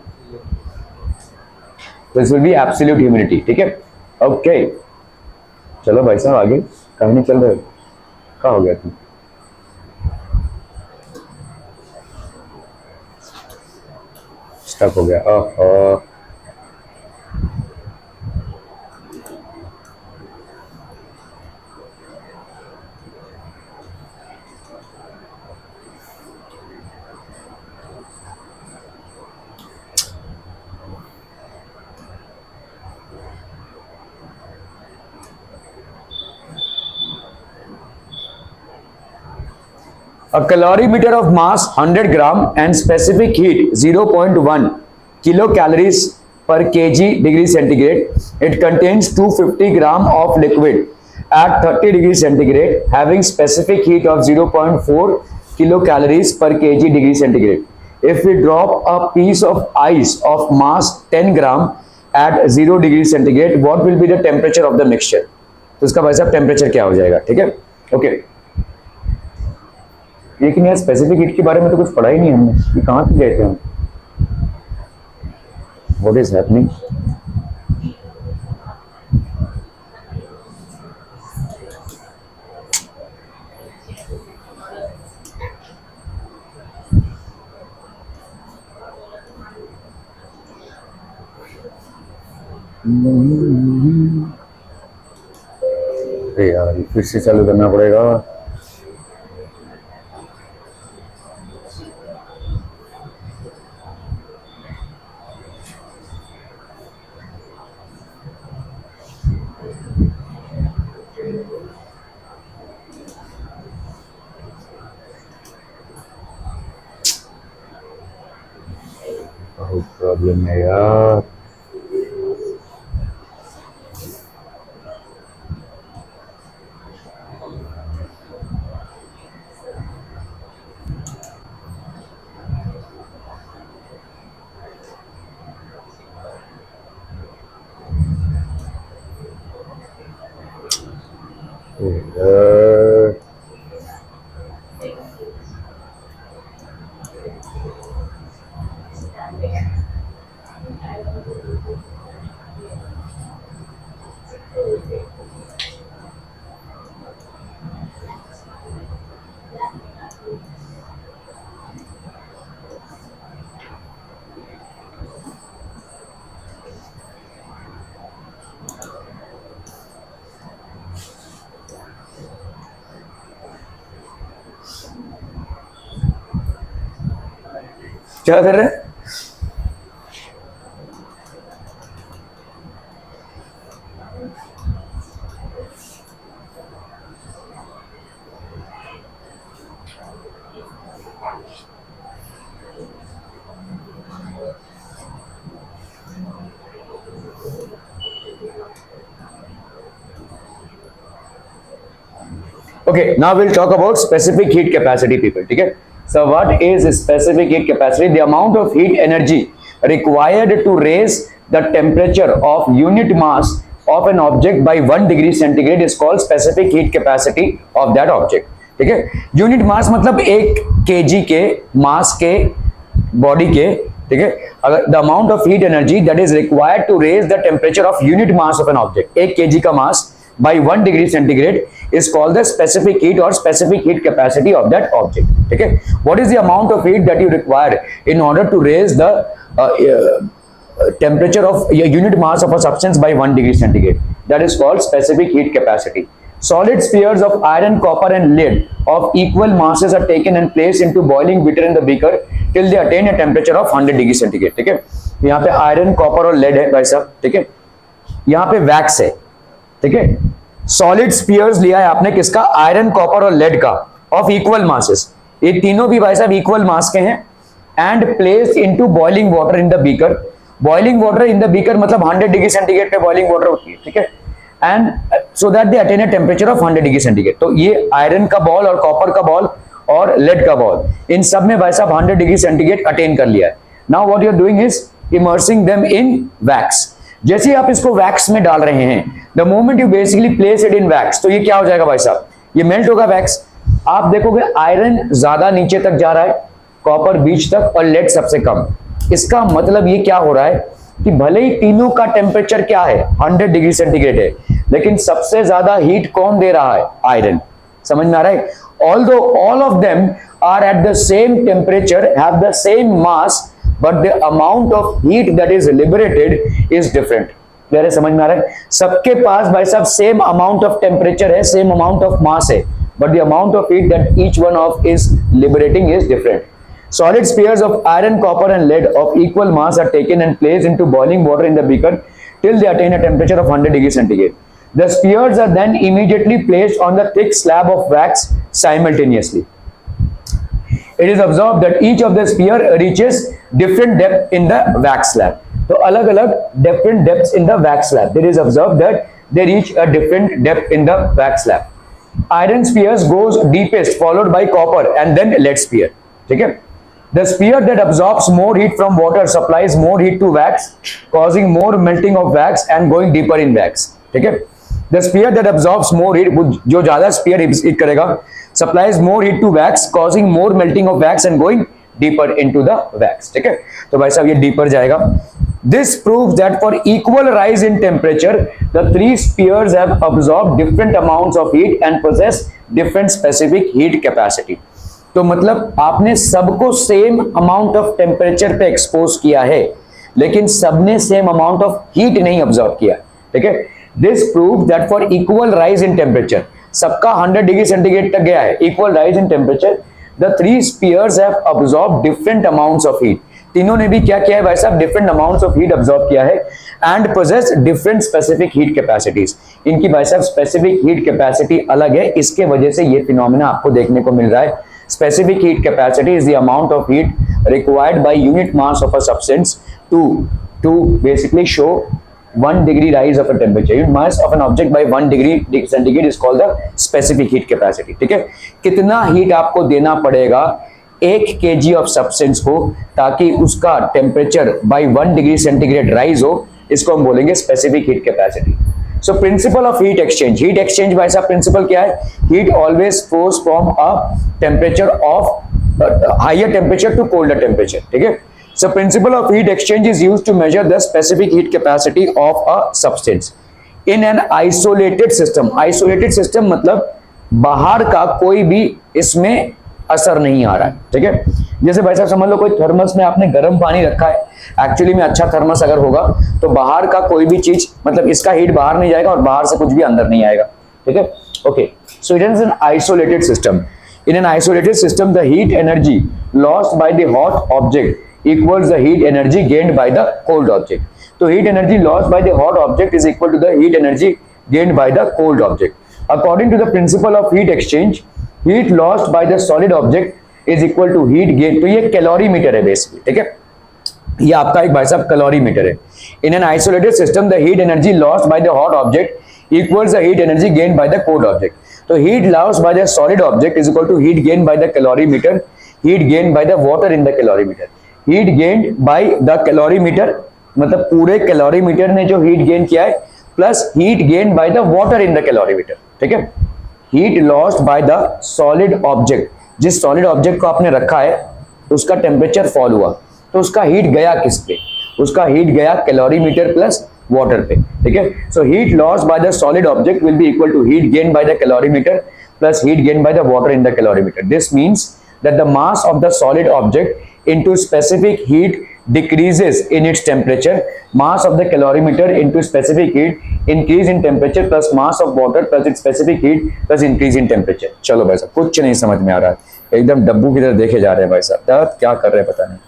This will be absolute humidity. ठीक है, okay. चलो भाई साहब आगे, कहीं नहीं चल रहे, कहाँ हो गया तुम? स्टक हो गया। A calorimeter of mass 100 gram and specific heat 0.1 kilocalories per kg degree centigrade. It contains 250 gram of liquid at 30 degrees centigrade having specific heat of 0.4 kilocalories per kg degree centigrade. If we drop a piece of ice of mass 10 gram at 0 degree centigrade, what will be the temperature of the mixture? तो इसका भाई साहब temperature क्या हो जाएगा? ठीक है, okay. लेकिन यार स्पेसिफिक हीट के बारे में तो कुछ पढ़ा ही नहीं हमने, ये कहाँ से गए थे हम? What is happening? अरे यार फिर से चालू करना पड़ेगा। बहुत प्रॉब्लम है यार। क्या कर रहे हैं? Okay, now we'll talk about specific heat capacity, people. ठीक है, so what is specific heat capacity? The amount of heat energy required to raise the temperature of unit mass of an object by 1 degree centigrade is called specific heat capacity of that object. ठीक है, unit mass मतलब 1 kg के मास के body के, ठीक है, अगर the amount of heat energy that is required to raise the temperature of unit mass of an object, 1 kg का मास by 1 degree centigrade is called the specific heat or specific heat capacity of that object. ठीक है, what is the amount of heat that you require in order to raise the temperature of unit mass of a substance by 1 degree centigrade? That is called specific heat capacity. Solid spheres of iron, copper and lead of equal masses are taken and placed into boiling water in the beaker till they attain a temperature of 100 degree centigrade. ठीक है, यहाँ पे iron, copper और lead है भाई साहब, ठीक है, यहाँ पे वैक्स है, ठीक है, सॉलिड स्फीयर्स लिया है आपने किसका, आयरन, कॉपर और लेड का, ऑफ इक्वल मासेस, ये तीनों भी भाई साहब इक्वल मास के हैं, and placed into boiling water in the beaker. Boiling water in the beaker मतलब 100 डिग्री सेंटीग्रेड पे बॉइलिंग वाटर होती है, ठीक है, and so that they attain a temperature of 100 degree centigrade. तो ये आयरन का बॉल और कॉपर का बॉल और लेड का बॉल, इन सब में भाई साहब 100 डिग्री सेंटीग्रेड अटेन कर लिया है. Now what you are doing is immersing them in wax. जैसे ही आप इसको वैक्स में डाल रहे हैं, the moment you basically place it in wax, तो ये क्या हो जाएगा भाई साहब, ये मेल्ट होगा वैक्स. आप देखोगे आयरन ज्यादा नीचे तक जा रहा है, कॉपर बीच तक और लेड सबसे कम. इसका मतलब ये क्या हो रहा है कि भले ही तीनों का टेम्परेचर क्या है 100 डिग्री सेंटीग्रेड है, लेकिन सबसे ज्यादा हीट कौन दे रहा है, आयरन. समझ में आ रहा है? Although all of them are at the same temperature, have the same mass, but the amount of heat that is liberated is different. Clear है, समझ में आ रहा है? सबके पास भाई साहब सेम अमाउंट ऑफ टेम्परेचर है, सेम अमाउंट ऑफ मास है, but the amount of heat that each one of is liberating is different. Solid spheres of iron, copper and lead of equal mass are taken and placed into boiling water in the beaker till they attain a temperature of 100 degree centigrade. The spheres are then immediately placed on the thick slab of wax simultaneously. It is observed that each of the sphere reaches different depth in the wax slab. तो अलग अलग different depths in the wax slab. It is observed that they reach a different depth in the wax slab. Iron spheres goes deepest, followed by copper and then lead sphere. ठीक है? The sphere that absorbs more heat from water supplies more heat to wax, causing more melting of wax and going deeper in wax. ठीक है? The sphere that absorbs more heat, जो ज्यादा sphere heat करेगा, supplies more heat to wax, causing more melting of wax and going deeper into the wax. ठीक है, तो भाई साहब ये deeper जाएगा. This proves that for equal rise in temperature, the three spheres have absorbed different amounts of heat and possess different specific heat capacity. तो मतलब आपने सबको सेम अमाउंट ऑफ टेम्परेचर पे एक्सपोज किया है, लेकिन सबने सेम अमाउंट ऑफ हीट नहीं ऑब्जर्व किया. ठीक है, this prove that for equal rise in temperature, सबका 100 डिग्री सेंटीग्रेड तक गया है, equal rise in temperature, the three spheres have absorb different amounts of heat. तीनों ने भी क्या किया है भाई साहब, different amounts of heat absorb किया है and poses different specific heat capacities. इनकी भाई साहब स्पेसिफिक हीट कैपेसिटी अलग है, इसके वजह से ये फिनोमेना आपको देखने को मिल रहा है. Specific heat capacity is the amount of heat required by unit mass of a substance to basically show 1 degree rise of a temperature. Unit mass of an object by 1 degree centigrade is called the specific heat capacity. ठीक है, कितना heat आपको देना पड़ेगा 1 kg of substance को ताकि उसका temperature by 1 degree centigrade rise हो, इसको हम बोलेंगे specific heat capacity. So principle of heat exchange. Heat exchange भाई साहब प्रिंसिपल क्या है? Heat always flows from a temperature of higher temperature to colder temperature. ठीक है? So principle of heat exchange is used to measure the specific heat capacity of a substance in an isolated system. Isolated system मतलब बाहर का कोई भी इसमें असर नहीं आ रहा है. ठीक है, जैसे भाई साहब समझ लो कोई थर्मस में आपने गर्म पानी रखा है, एक्चुअली में अच्छा थर्मस अगर होगा तो बाहर का कोई भी चीज मतलब इसका हीट बाहर नहीं जाएगा और बाहर से कुछ भी अंदर नहीं आएगा. ठीक है, okay. So it is an isolated system. In an isolated system the heat energy lost by the hot object equals the heat energy gained by the cold object. तो heat energy lost by the hot object is equal to the heat energy gained by the cold object. According to the principle of heat exchange, heat lost by the solid object is equal to heat gain. तो ये calorimeter है basically. ठीक है, ये आपका एक भाई साहब कैलोरीमीटर है. इन an isolated system the heat energy lost by the hot object equals the heat energy gained by the cold object. तो heat lost by the solid object is equal to heat gain by the calorimeter, heat gain by the water in the calorimeter. Heat gain by the calorimeter मतलब पूरे calorimeter ने जो heat gain किया है plus heat gain by the water in the calorimeter, ठीक है। Heat lost by the solid object, जिस solid object को आपने रखा है उसका टेम्परेचर फॉल हुआ तो उसका हीट गया किस पे, उसका हीट गया कैलोरीमीटर प्लस वाटर पे, ठीक है। So heat lost by the solid object will be equal to heat gain by the calorimeter plus heat gain by the water in the calorimeter. This means that the mass of the solid object into specific heat decreases in its temperature, mass of the calorimeter into specific heat increase in temperature plus mass of water plus its specific heat plus increase in temperature। चलो भाई साहब कुछ नहीं समझ में आ रहा है, एकदम डब्बू की तरह देखे जा रहे हैं भाई साहब, दर्द क्या कर रहे हैं पता नहीं।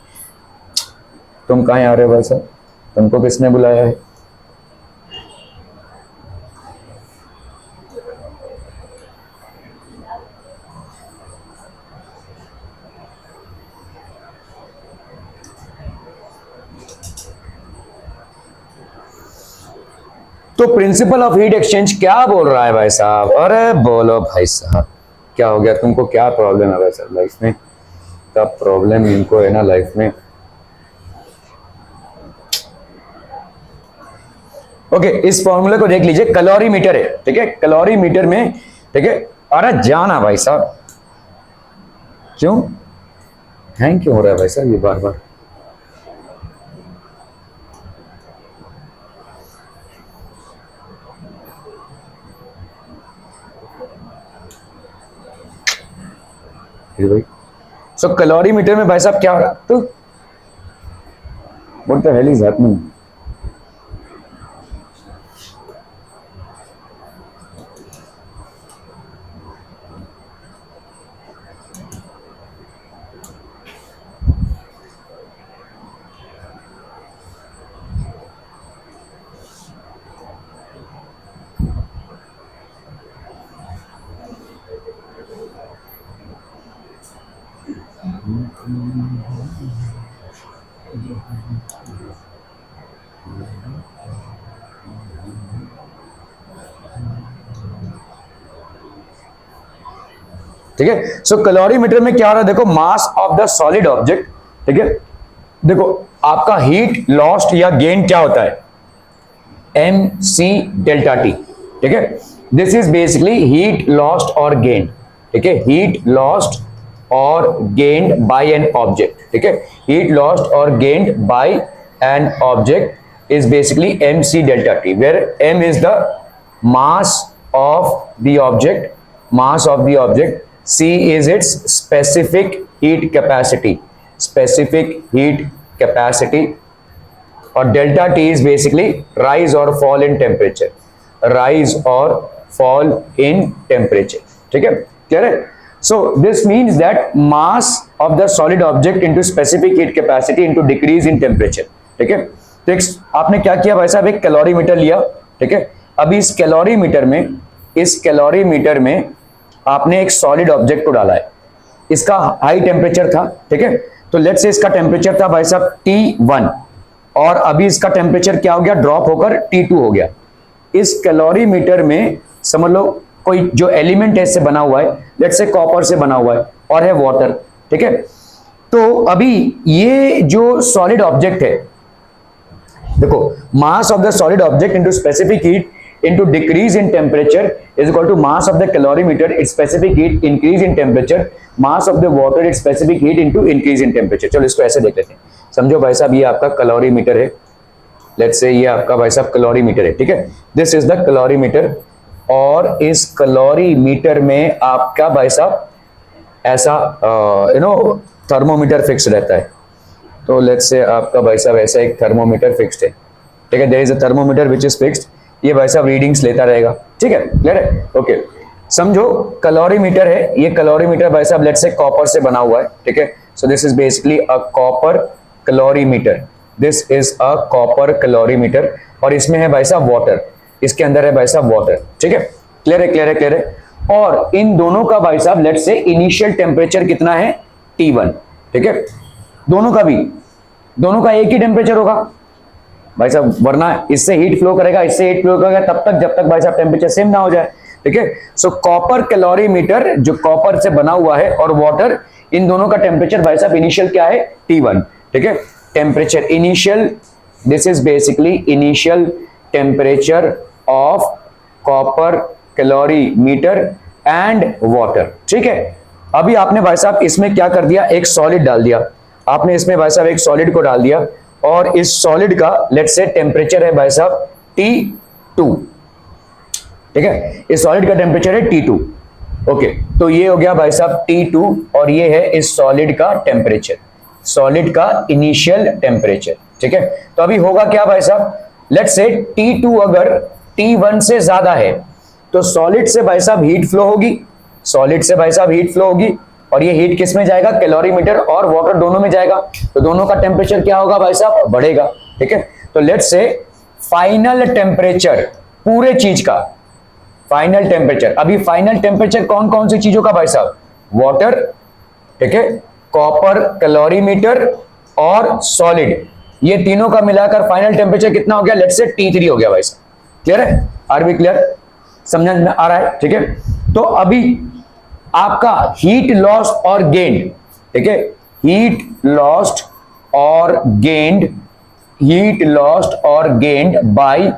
तुम कहाँ आ रहे हो भाई साहब, तुमको किसने बुलाया है? तो प्रिंसिपल ऑफ हीट एक्सचेंज क्या बोल रहा है भाई साहब? अरे बोलो भाई साहब, क्या हो गया तुमको, क्या प्रॉब्लम है भाई साहब लाइफ में? क्या प्रॉब्लम इनको है ना लाइफ में? ओके, इस फॉर्मूले को देख लीजिए, कैलोरीमीटर है, ठीक है, कैलोरीमीटर में, ठीक है। अरे जाना भाई साहब, क्यों हैंग क्यों हो रहा है भाई साहब ये बार बार? भाई सो कैलोरीमीटर में भाई साहब क्या हो रहा है? तो what the hell is happening? ठीक है, सो कैलोरीमीटर में क्या हो रहा है? देखो, मास ऑफ द सॉलिड ऑब्जेक्ट, ठीक है। देखो आपका हीट लॉस्ट या गेन क्या होता है? एम सी डेल्टा टी, ठीक है। This is basically heat lost और गेन, ठीक है, हीट लॉस्ट और गेन्ड बाय एन ऑब्जेक्ट, ठीक है। हीट लॉस्ट और gained by an object is basically M C delta T, where M is the mass of the object, mass of the object, C is its specific heat capacity, specific heat capacity, और delta T is basically rise or fall in temperature, rise or fall in temperature, ठीक है, clear है? So this means that mass of the solid object into specific heat capacity into decrease in temperature, ठीक है। तो आपने क्या किया भाई साहब, एक कैलोरीमीटर लिया, ठीक है। अभी इस कैलोरीमीटर में आपने एक सॉलिड ऑब्जेक्ट को डाला है, इसका हाई टेम्परेचर था, ठीक है। तो लेट्स से इसका टेम्परेचर था भाई साहब T1 और अभी इसका टेम्परेचर क्या हो गया, ड्रॉप होकर T2 हो गया। इस कैलोरीमीटर में समझ लो कोई जो एलिमेंट है इससे बना हुआ है, लेट्स से कॉपर से बना हुआ है और है वाटर, ठीक है। तो अभी ये जो सॉलिड ऑब्जेक्ट है, देखो मास of the solid object into specific heat into decrease in temperature is equal to mass of the calorimeter its specific heat increase in temperature mass of the water its specific heat into increase in temperature। चलो इसको ऐसे देख लेते हैं, समझो भाई साहब ये आपका कैलोरीमीटर है, लेट्स से ये आपका भाई साहब कैलोरीमीटर है, ठीक है। दिस इज द कैलोरीमीटर और इस कैलोरीमीटर में आपका भाई साहब ऐसा थर्मोमीटर फिक्स रहता है। तो लेट्स से आपका भाई साहब ऐसा एक थर्मोमीटर फिक्स्ड है, ठीक है। There is a thermometer which is fixed, ये भाई साहब रीडिंग्स लेता रहेगा, ठीक है, क्लियर है? ओके, समझो कैलोरीमीटर है, ये कैलोरीमीटर भाई साहब लेट्स से कॉपर से बना हुआ है, ठीक है। So this is basically a copper calorimeter, this is a copper calorimeter और इसमें है भाई साहब वाटर, इसके अंदर है भाई साहब वाटर, ठीक है, क्लियर है, क्लियर है, क्लियर है। और इन दोनों का भाई साहब लेट्स से इनिशियल टेम्परेचर कितना है, T1, ठीक है। दोनों का एक ही टेम्परेचर होगा भाई साहब, वरना इससे हीट फ्लो करेगा, इससे हीट फ्लो करेगा तब तक जब तक भाई साहब टेम्परेचर सेम ना हो जाए। ठीक है। सो कॉपर कैलोरीमीटर जो कॉपर से बना हुआ है और वाटर, इन दोनों का टेम्परेचर भाई साहब इनिशियल क्या है, T1, ठीक है। Temperature initial, this is basically initial temperature of copper calorimeter and water, ठीक है। अभी आपने भाई साहब इसमें क्या कर दिया, एक सॉलिड डाल दिया आपने, इसमें भाई साहब एक सॉलिड को डाल दिया और इस सॉलिड का लेट्स से टेम्परेचर है भाई साहब T2, ठीक है। इस सॉलिड का टेम्परेचर है T2, ओके। तो ये हो गया भाई साहब T2 और ये है इस सॉलिड का टेम्परेचर, सॉलिड का इनिशियल टेम्परेचर, ठीक है। तो अभी होगा क्या भाई साहब, लेट्स से T2 अगर T1 से ज्यादा है तो सॉलिड से भाई साहब हीट फ्लो होगी, सॉलिड से भाई साहब हीट फ्लो होगी और ये हीट किस में जाएगा, कैलोरीमीटर और वाटर दोनों में जाएगा, तो दोनों का टेम्परेचर क्या होगा भाई साहब, बढ़ेगा, ठीक है। तो लेट्स से फाइनल टेम्परेचर पूरे चीज का, फाइनल टेम्परेचर, अभी फाइनल टेम्परेचर कौन कौन सी चीजों का भाई साहब, वाटर, ठीक है, कॉपर कैलोरीमीटर और सॉलिड, ये तीनों का मिलाकर फाइनल टेम्परेचर कितना हो गया, लेट्स से T3 हो गया भाई साहब। क्लियर है, आर बी क्लियर, समझ में आ रहा है, ठीक है। तो अभी आपका हीट लॉस और गेंड, ठीक है, हीट लॉस्ट और गेंड, हीट लॉस्ट और gained by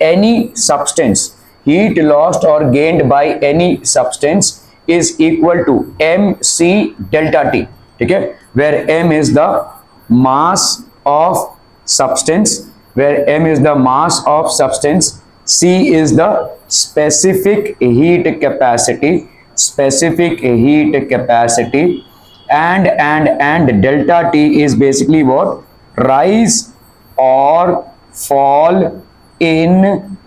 any substance, heat lost or gained by any substance is equal to mc delta t, ठीक है, where m is the mass of substance, where m is the mass of substance, c is the specific heat capacity, specific heat capacity, and delta t is basically what, rise or fall in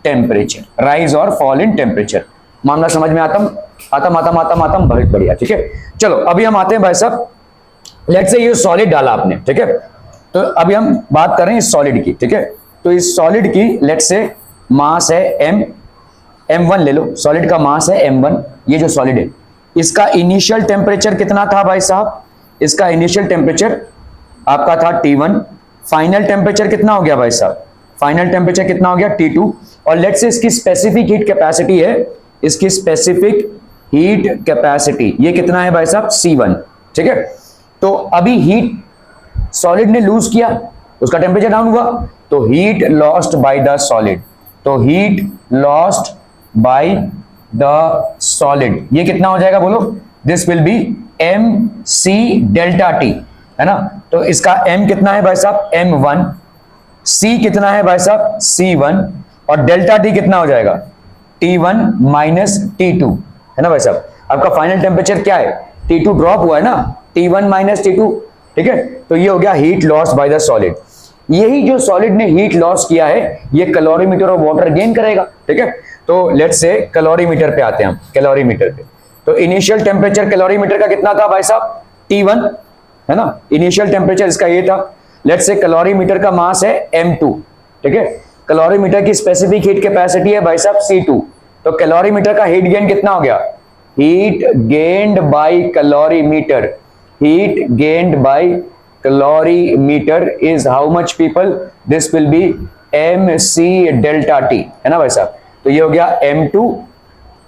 temperature, rise और fall in temperature। मामला समझ में आतम बहुत बढ़िया, ठीक है। चलो अभी हम आते हैं भाई साहब, लेट्स से ये सॉलिड डाला आपने, ठीक है, तो अभी हम बात कर रहे हैं इस सॉलिड की, ठीक है। तो इस सॉलिड की लेट्स से मास है m1 ले लो, सॉलिड का मास है m1, ये जो सॉलिड है इसका इनिशियल टेम्परेचर कितना था भाई साहब, इसका इनिशियल टेम्परेचर आपका था T1, फाइनल टेम्परेचर कितना हो गया भाई साहब, फाइनल टेम्परेचर कितना हो गया T2, और लेट्स से इसकी स्पेसिफिक हीट कैपेसिटी है, इसकी स्पेसिफिक हीट कैपेसिटी ये कितना है भाई साहब, C1, ठीक है। तो अभी हीट सॉलिड ने लूज किया, उसका टेम्परेचर डाउन हुआ, तो heat lost by the solid, तो heat lost by the solid ये कितना हो जाएगा बोलो, this will be mc delta t, है ना। तो इसका m कितना है भाई साहब, m1, C कितना है भाई साहब, C1, और डेल्टा T कितना हो जाएगा, T1 माइनस T2, है ना भाई साहब। आपका फाइनल टेम्परेचर क्या है, T2 ड्रॉप हुआ है ना, T1 माइनस T2, ठीक है। तो ये हो गया heat loss by the solid, यही जो सॉलिड ने हीट लॉस किया है ये कैलोरीमीटर और वाटर गेन करेगा, ठीक है। तो लेट्स से कैलोरीमीटर पे आते हैं हम, कैलोरीमीटर पे, तो इनिशियल टेम्परेचर कैलोरीमीटर का कितना था भाई साहब, T1, है ना, इनिशियल टेम्परेचर इसका ये था। लेट्स से कैलोरीमीटर का मास है m2, ठीक है, कैलोरीमीटर की स्पेसिफिक हीट कैपेसिटी है भाई साहब C2, तो कैलोरीमीटर का हीट गेन कितना हो गया, heat gained bye calorimeter, heat gained bye calorimeter is how much people, this will be mc delta t, है ना भाई साहब। तो ये हो गया m2,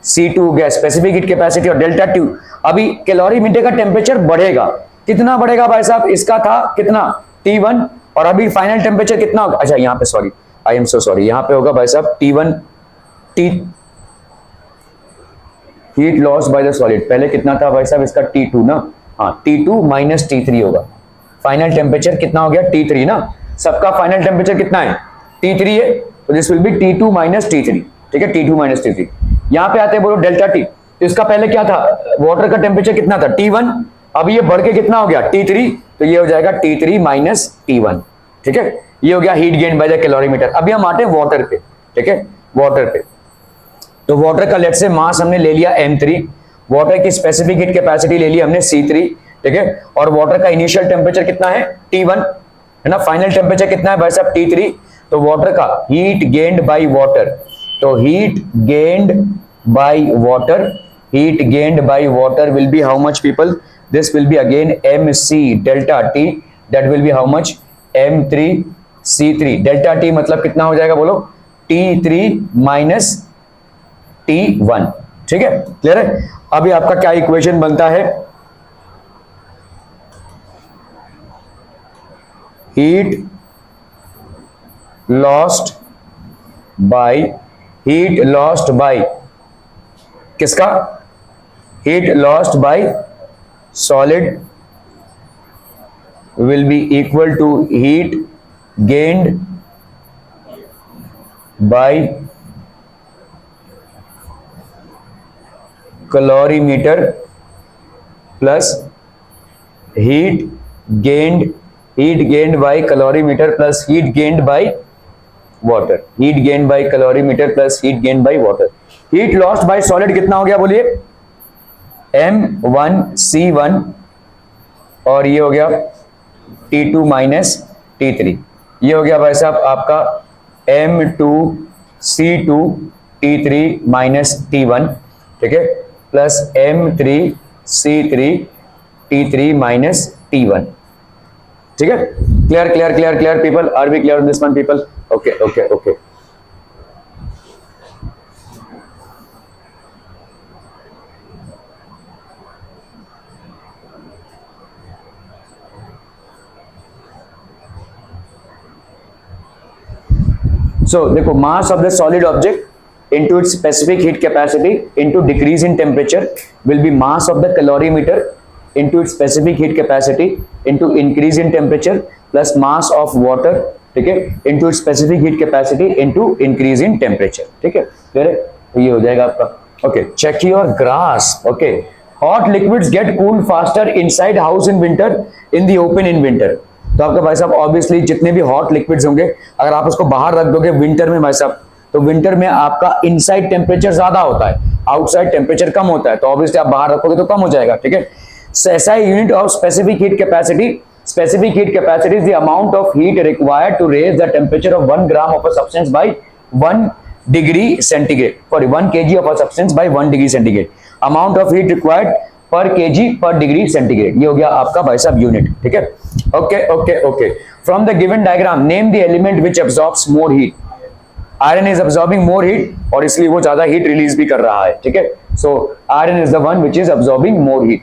C2 हो गया स्पेसिफिक हीट कैपेसिटी और डेल्टा t। अभी कैलोरीमीटर का टेम्परेचर बढ़ेगा, कितना बढ़ेगा भाई साहब, इसका था कितना T1 और अभी फाइनल टेम्परेचर कितना होगा, अच्छा यहाँ पे sorry, I am so sorry, यहाँ पे होगा भाई साहब T1 heat loss by the solid, पहले कितना था भाई साहब इसका T2 ना, हाँ T2 माइनस T3 होगा, फाइनल टेम्परेचर कितना हो गया T3 ना, सबका फाइनल टेम्परेचर कितना है T3 है, तो this will B T2 minus T3, ठीक है, T2 माइनस T3। यहाँ पे आते हैं बोलो डेल्टा T, तो इसका पहले क्या था, वाटर का टेम्परेचर कितना था T1, अभी ये बढ़ के कितना हो गया T3, तो ये हो जाएगा T3 माइनस T1, ठीक है, ये हो गया heat gain by the calorimeter. अभी हम आते हैं वाटर पे, ठीक है, वाटर पे, तो वाटर का लेट्स से मास हमने ले लिया m3, वाटर की स्पेसिफिक हीट कैपेसिटी ले ली हमने C3, ठीक है, और वाटर का इनिशियल टेम्परेचर कितना है T1, है ना, फाइनल टेम्परेचर कितना है भाई साहब T3, तो वाटर का हीट गेन्ड बाय वाटर, तो heat gained by water, heat gained by water will be how much people, this will be again mc delta t, that will be how much, m3 c3, delta t मतलब कितना हो जाएगा बोलो, T3 minus T1, ठीक है, clear है। अभी आपका क्या इक्वेशन बनता है, हीट लॉस्ट बाय किसका, heat lost bye solid will be equal to heat gained by calorimeter plus heat gained by calorimeter plus heat gained by water, heat gained by calorimeter plus heat gained by water। heat lost by solid कितना हो गया बोलिए, M1C1 और ये हो गया T2 minus T3, ये हो गया भाई साहब आपका M2C2 T3 माइनस T1, ठीक है, plus M3C3 T3 minus T1, ठीक है। Clear clear clear clear people, are we clear on this one people? Okay okay okay. So देखो, mass of the solid object into its specific heat capacity into decrease in temperature will be mass of the calorimeter into its specific heat capacity into increase in temperature plus mass of water, ठीक है, into its specific heat capacity into increase in temperature, ठीक है, फिर ये हो जाएगा आपका। Okay, check your grasp। Okay, hot liquids get cooled faster inside house in winter in the open in winter। तो आपका भाई साहब ऑब्वियसली जितने भी हॉट लिक्विड्स होंगे अगर आप उसको बाहर रख दोगे विंटर में भाई साहब, तो विंटर में आपका इनसाइड टेम्परेचर ज्यादा होता है, आउटसाइड टेम्परेचर कम होता है, तो ऑब्वियसली आप बाहर रखोगे तो कम हो जाएगा, ठीक है। SI unit of specific heat capacity, specific heat capacity is the amount of heat required to raise the temperature of 1 gram of a substance by 1 degree centigrade, sorry 1 kg of a substance by 1 degree centigrade, amount of heat required per kg per degree centigrade, ये हो गया आपका भाई साहब unit, ठीक है। Okay okay okay, from the given diagram name the element which absorbs more heat. Iron is absorbing more heat और इसलिए वो ज्यादा हीट रिलीज भी कर रहा है, ठीक है। So iron is the one which is absorbing more heat.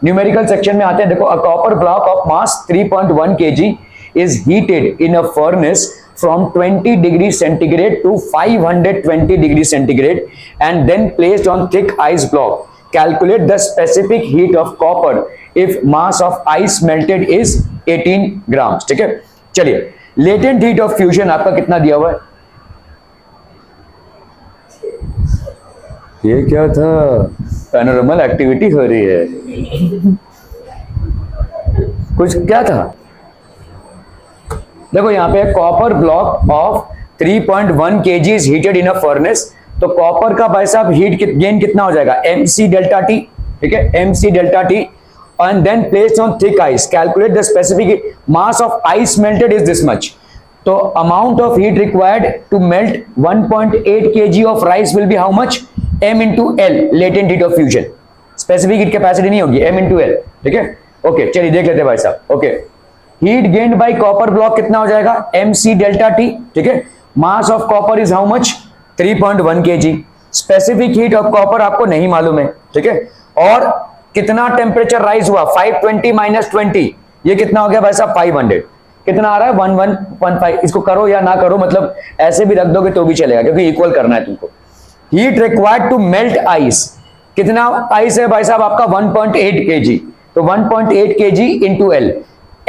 Numerical section में आते हैं, देखो, a copper block of mass 3.1 kg is heated in a furnace from 20 degree centigrade to 520 degree centigrade and then placed on thick ice block। Calculate the specific heat of copper if mass of ice melted is 18 grams, ठीक है। चलिए, latent heat of fusion आपका कितना दिया हुआ है, ये क्या था, पैनोरामल एक्टिविटी हो रही है, कुछ क्या था, देखो यहाँ पे copper block of 3.1 kg is heated in a furnace, तो कॉपर का भाई साहब हीट गेन कितना हो जाएगा, mc डेल्टा टी, ठीक है, mc delta t, and then placed on thick ice, calculate the specific mass of ice melted is this much, तो amount of heat required to melt 1.8 kg of rice will be how much, m into l, latent heat of fusion, specific heat capacity नहीं होगी, m into l, ठीक है। Okay, चलिए देख लेते हैं भाई साहब। Okay, heat gained by copper block कितना हो जाएगा, mc डेल्टा टी, ठीक है, mass of copper is how much, 3.1 kg, specific heat of copper आपको नहीं मालूम है, ठीक है, और कितना टेम्परेचर राइज हुआ, 520 माइनस 20, ये कितना हो गया भाई साहब 500, कितना आ रहा है 1115, इसको करो या ना करो, मतलब ऐसे भी रख दोगे तो भी चलेगा क्योंकि इक्वल करना है तुमको। Heat required to melt ice, कितना आइस है भाई साहब आपका 1.8 kg, तो 1.8 kg into L,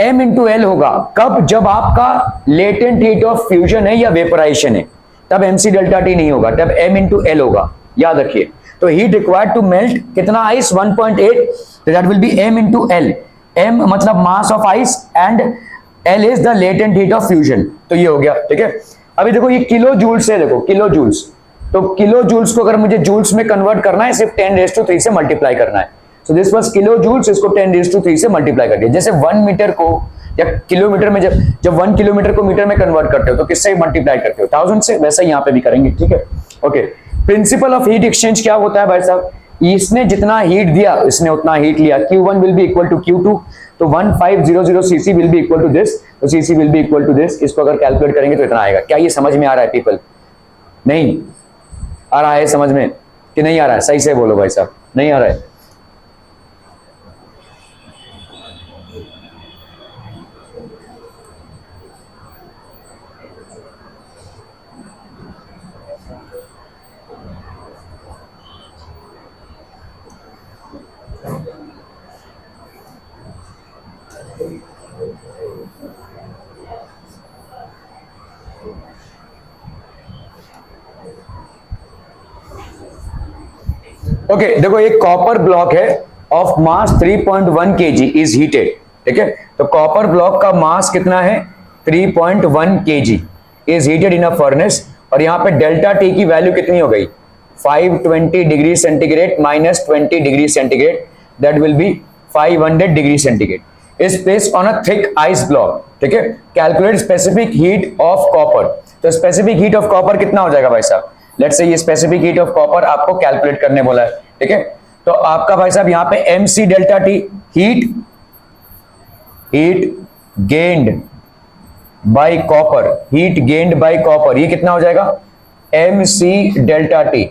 m into L होगा कब, जब आपका लेटेंट हीट ऑफ फ्यूजन है या वेपराइजेशन है, तब mc डेल्टा टी नहीं होगा, तब m इंटू एल होगा, याद रखिए। तो हीट रिक्वायर्ड टू मेल्ट कितना ice 1.8, that will be m into L, m मतलब मास of ice and l is the latent heat of fusion, तो ये हो गया, ठीक है। अभी देखो ये किलो जूल्स है, देखो किलो जूल्स, तो किलो जूल्स को अगर मुझे जूल्स में कन्वर्ट करना है सिर्फ 10⁻³ से मल्टीप्लाई करना है, so this was kilo joules, इसको 10⁻³ से मल्टीप्लाई करके, जैसे 1 मीटर को या किलोमीटर में जब 1 किलोमीटर को मीटर में कन्वर्ट करते हो तो किससे मल्टीप्लाई करते हो, 1000 से, वैसा यहाँ पे भी करेंगे, ठीक है। Okay, principal of heat exchange क्या होता है भाई साहब, इसने जितना हीट दिया इसने उतना हीट लिया, Q1 will be equal to Q2, तो 1500 cc will be equal to this, तो cc will be equal to this, इसको अगर कैलकुलेट करेंगे तो इतना आएगा। क्या ये समझ में आ रहा है पीपल, नहीं आ रहा है समझ में, कि नहीं आ रहा है? सही से बोलो भाई साहब, नहीं आ रहा है? ओके देखो, एक कॉपर ब्लॉक है of mass 3.1 kg is heated, ठीक है? तो कॉपर ब्लॉक का मास कितना है? 3.1 kg is heated in a furnace, और यहां पे डेल्टा टी की वैल्यू कितनी हो गई? 520 degree centigrade minus 20 degree centigrade, that will be 500 degree centigrade is placed on a thick ice block, ठीक है? Calculate specific heat of copper. तो स्पेसिफिक हीट ऑफ कॉपर कितना हो जाएगा भाई साहब? लेट्स से ये स्पेसिफिक हीट ऑफ कॉपर आपको कैलकुलेट करने बोला है, ठीक है? तो आपका भाई साहब यहाँ पे mc delta t, heat gained by copper, heat gained by copper, ये कितना हो जाएगा? mc delta t.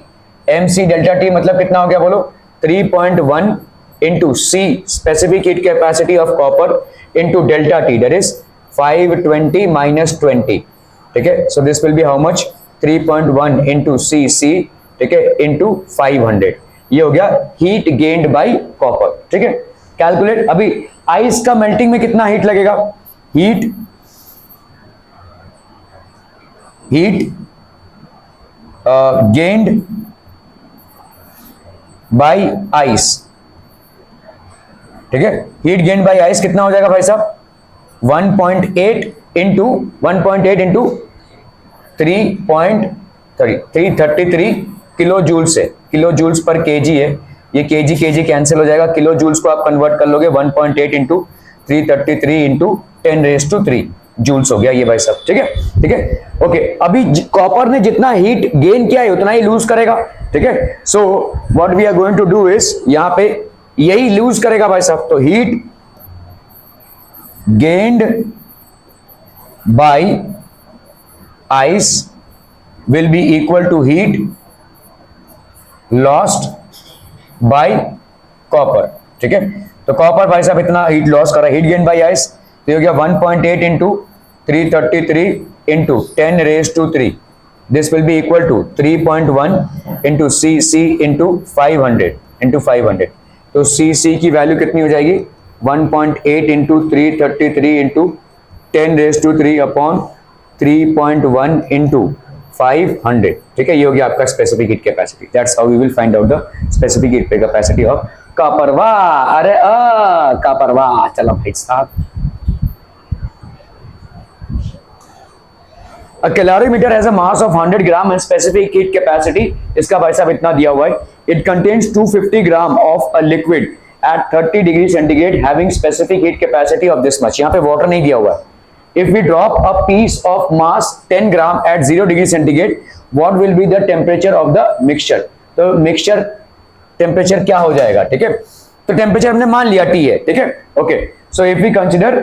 mc delta t मतलब कितना हो गया बोलो? 3.1 into c specific heat capacity of copper into delta t, that is 520 minus 20, ठीक है? So this will be how much? 3.1 into c, ठीक है, इंटू 500, ये हो गया हीट गेन्ड बाय कॉपर, ठीक है? कैलकुलेट। अभी आइस का मेल्टिंग में कितना हीट लगेगा? हीट गेन्ड बाय आइस, ठीक है? हीट गेन्ड बाय आइस कितना हो जाएगा भाई साहब? 1.8 इंटू 333 किलो जूल्स है, किलो जूल्स पर केजी है, ये केजी कैंसिल हो जाएगा, किलो जूल्स को आप कन्वर्ट कर लोगे 1.8 इंटू 333 इंटू 10⁻³ जूल्स हो गया ये भाई साहब, ठीक है? ठीक है, ओके। अभी कॉपर ने जितना हीट गेन किया है उतना ही लूज करेगा, ठीक है? So what we are going to do is, यहां पे यही लूज करेगा भाई साहब, तो heat gained by ice will be equal to heat lost by copper, ठीक है? तो कॉपर भाई साहब इतना हीट लॉस कर रहा है, हीट गेन बाय आइस, तो ये हो गया 1.8 into 333 into 10⁻³ this will be equal to 3.1 into C into 500, तो सी की वैल्यू कितनी हो जाएगी? 1.8 इंटू 333 इंटू 10⁻³ अपॉन 3.1 इंटू 500, ठीक है? ये हो गया आपका specific heat capacity. That's how we will find out the specific heat capacity of copper. वाह, अरे कॉपर, वाह, चलो भाई साहब। A calorimeter has a mass of 100 gram and specific heat capacity, इसका भाई साहब इतना दिया हुआ है। It contains 250 gram of a liquid at 30 degree centigrade having specific heat capacity of this much। यहाँ पे वाटर नहीं दिया हुआ है। If we drop a piece of mass 10 gram at 0 degree centigrade, what will be the temperature of the mixture? तो mixture temperature क्या हो जाएगा, ठीक है? तो टेम्परेचर हमने मान लिया T है, ठीक है? Okay, so if we consider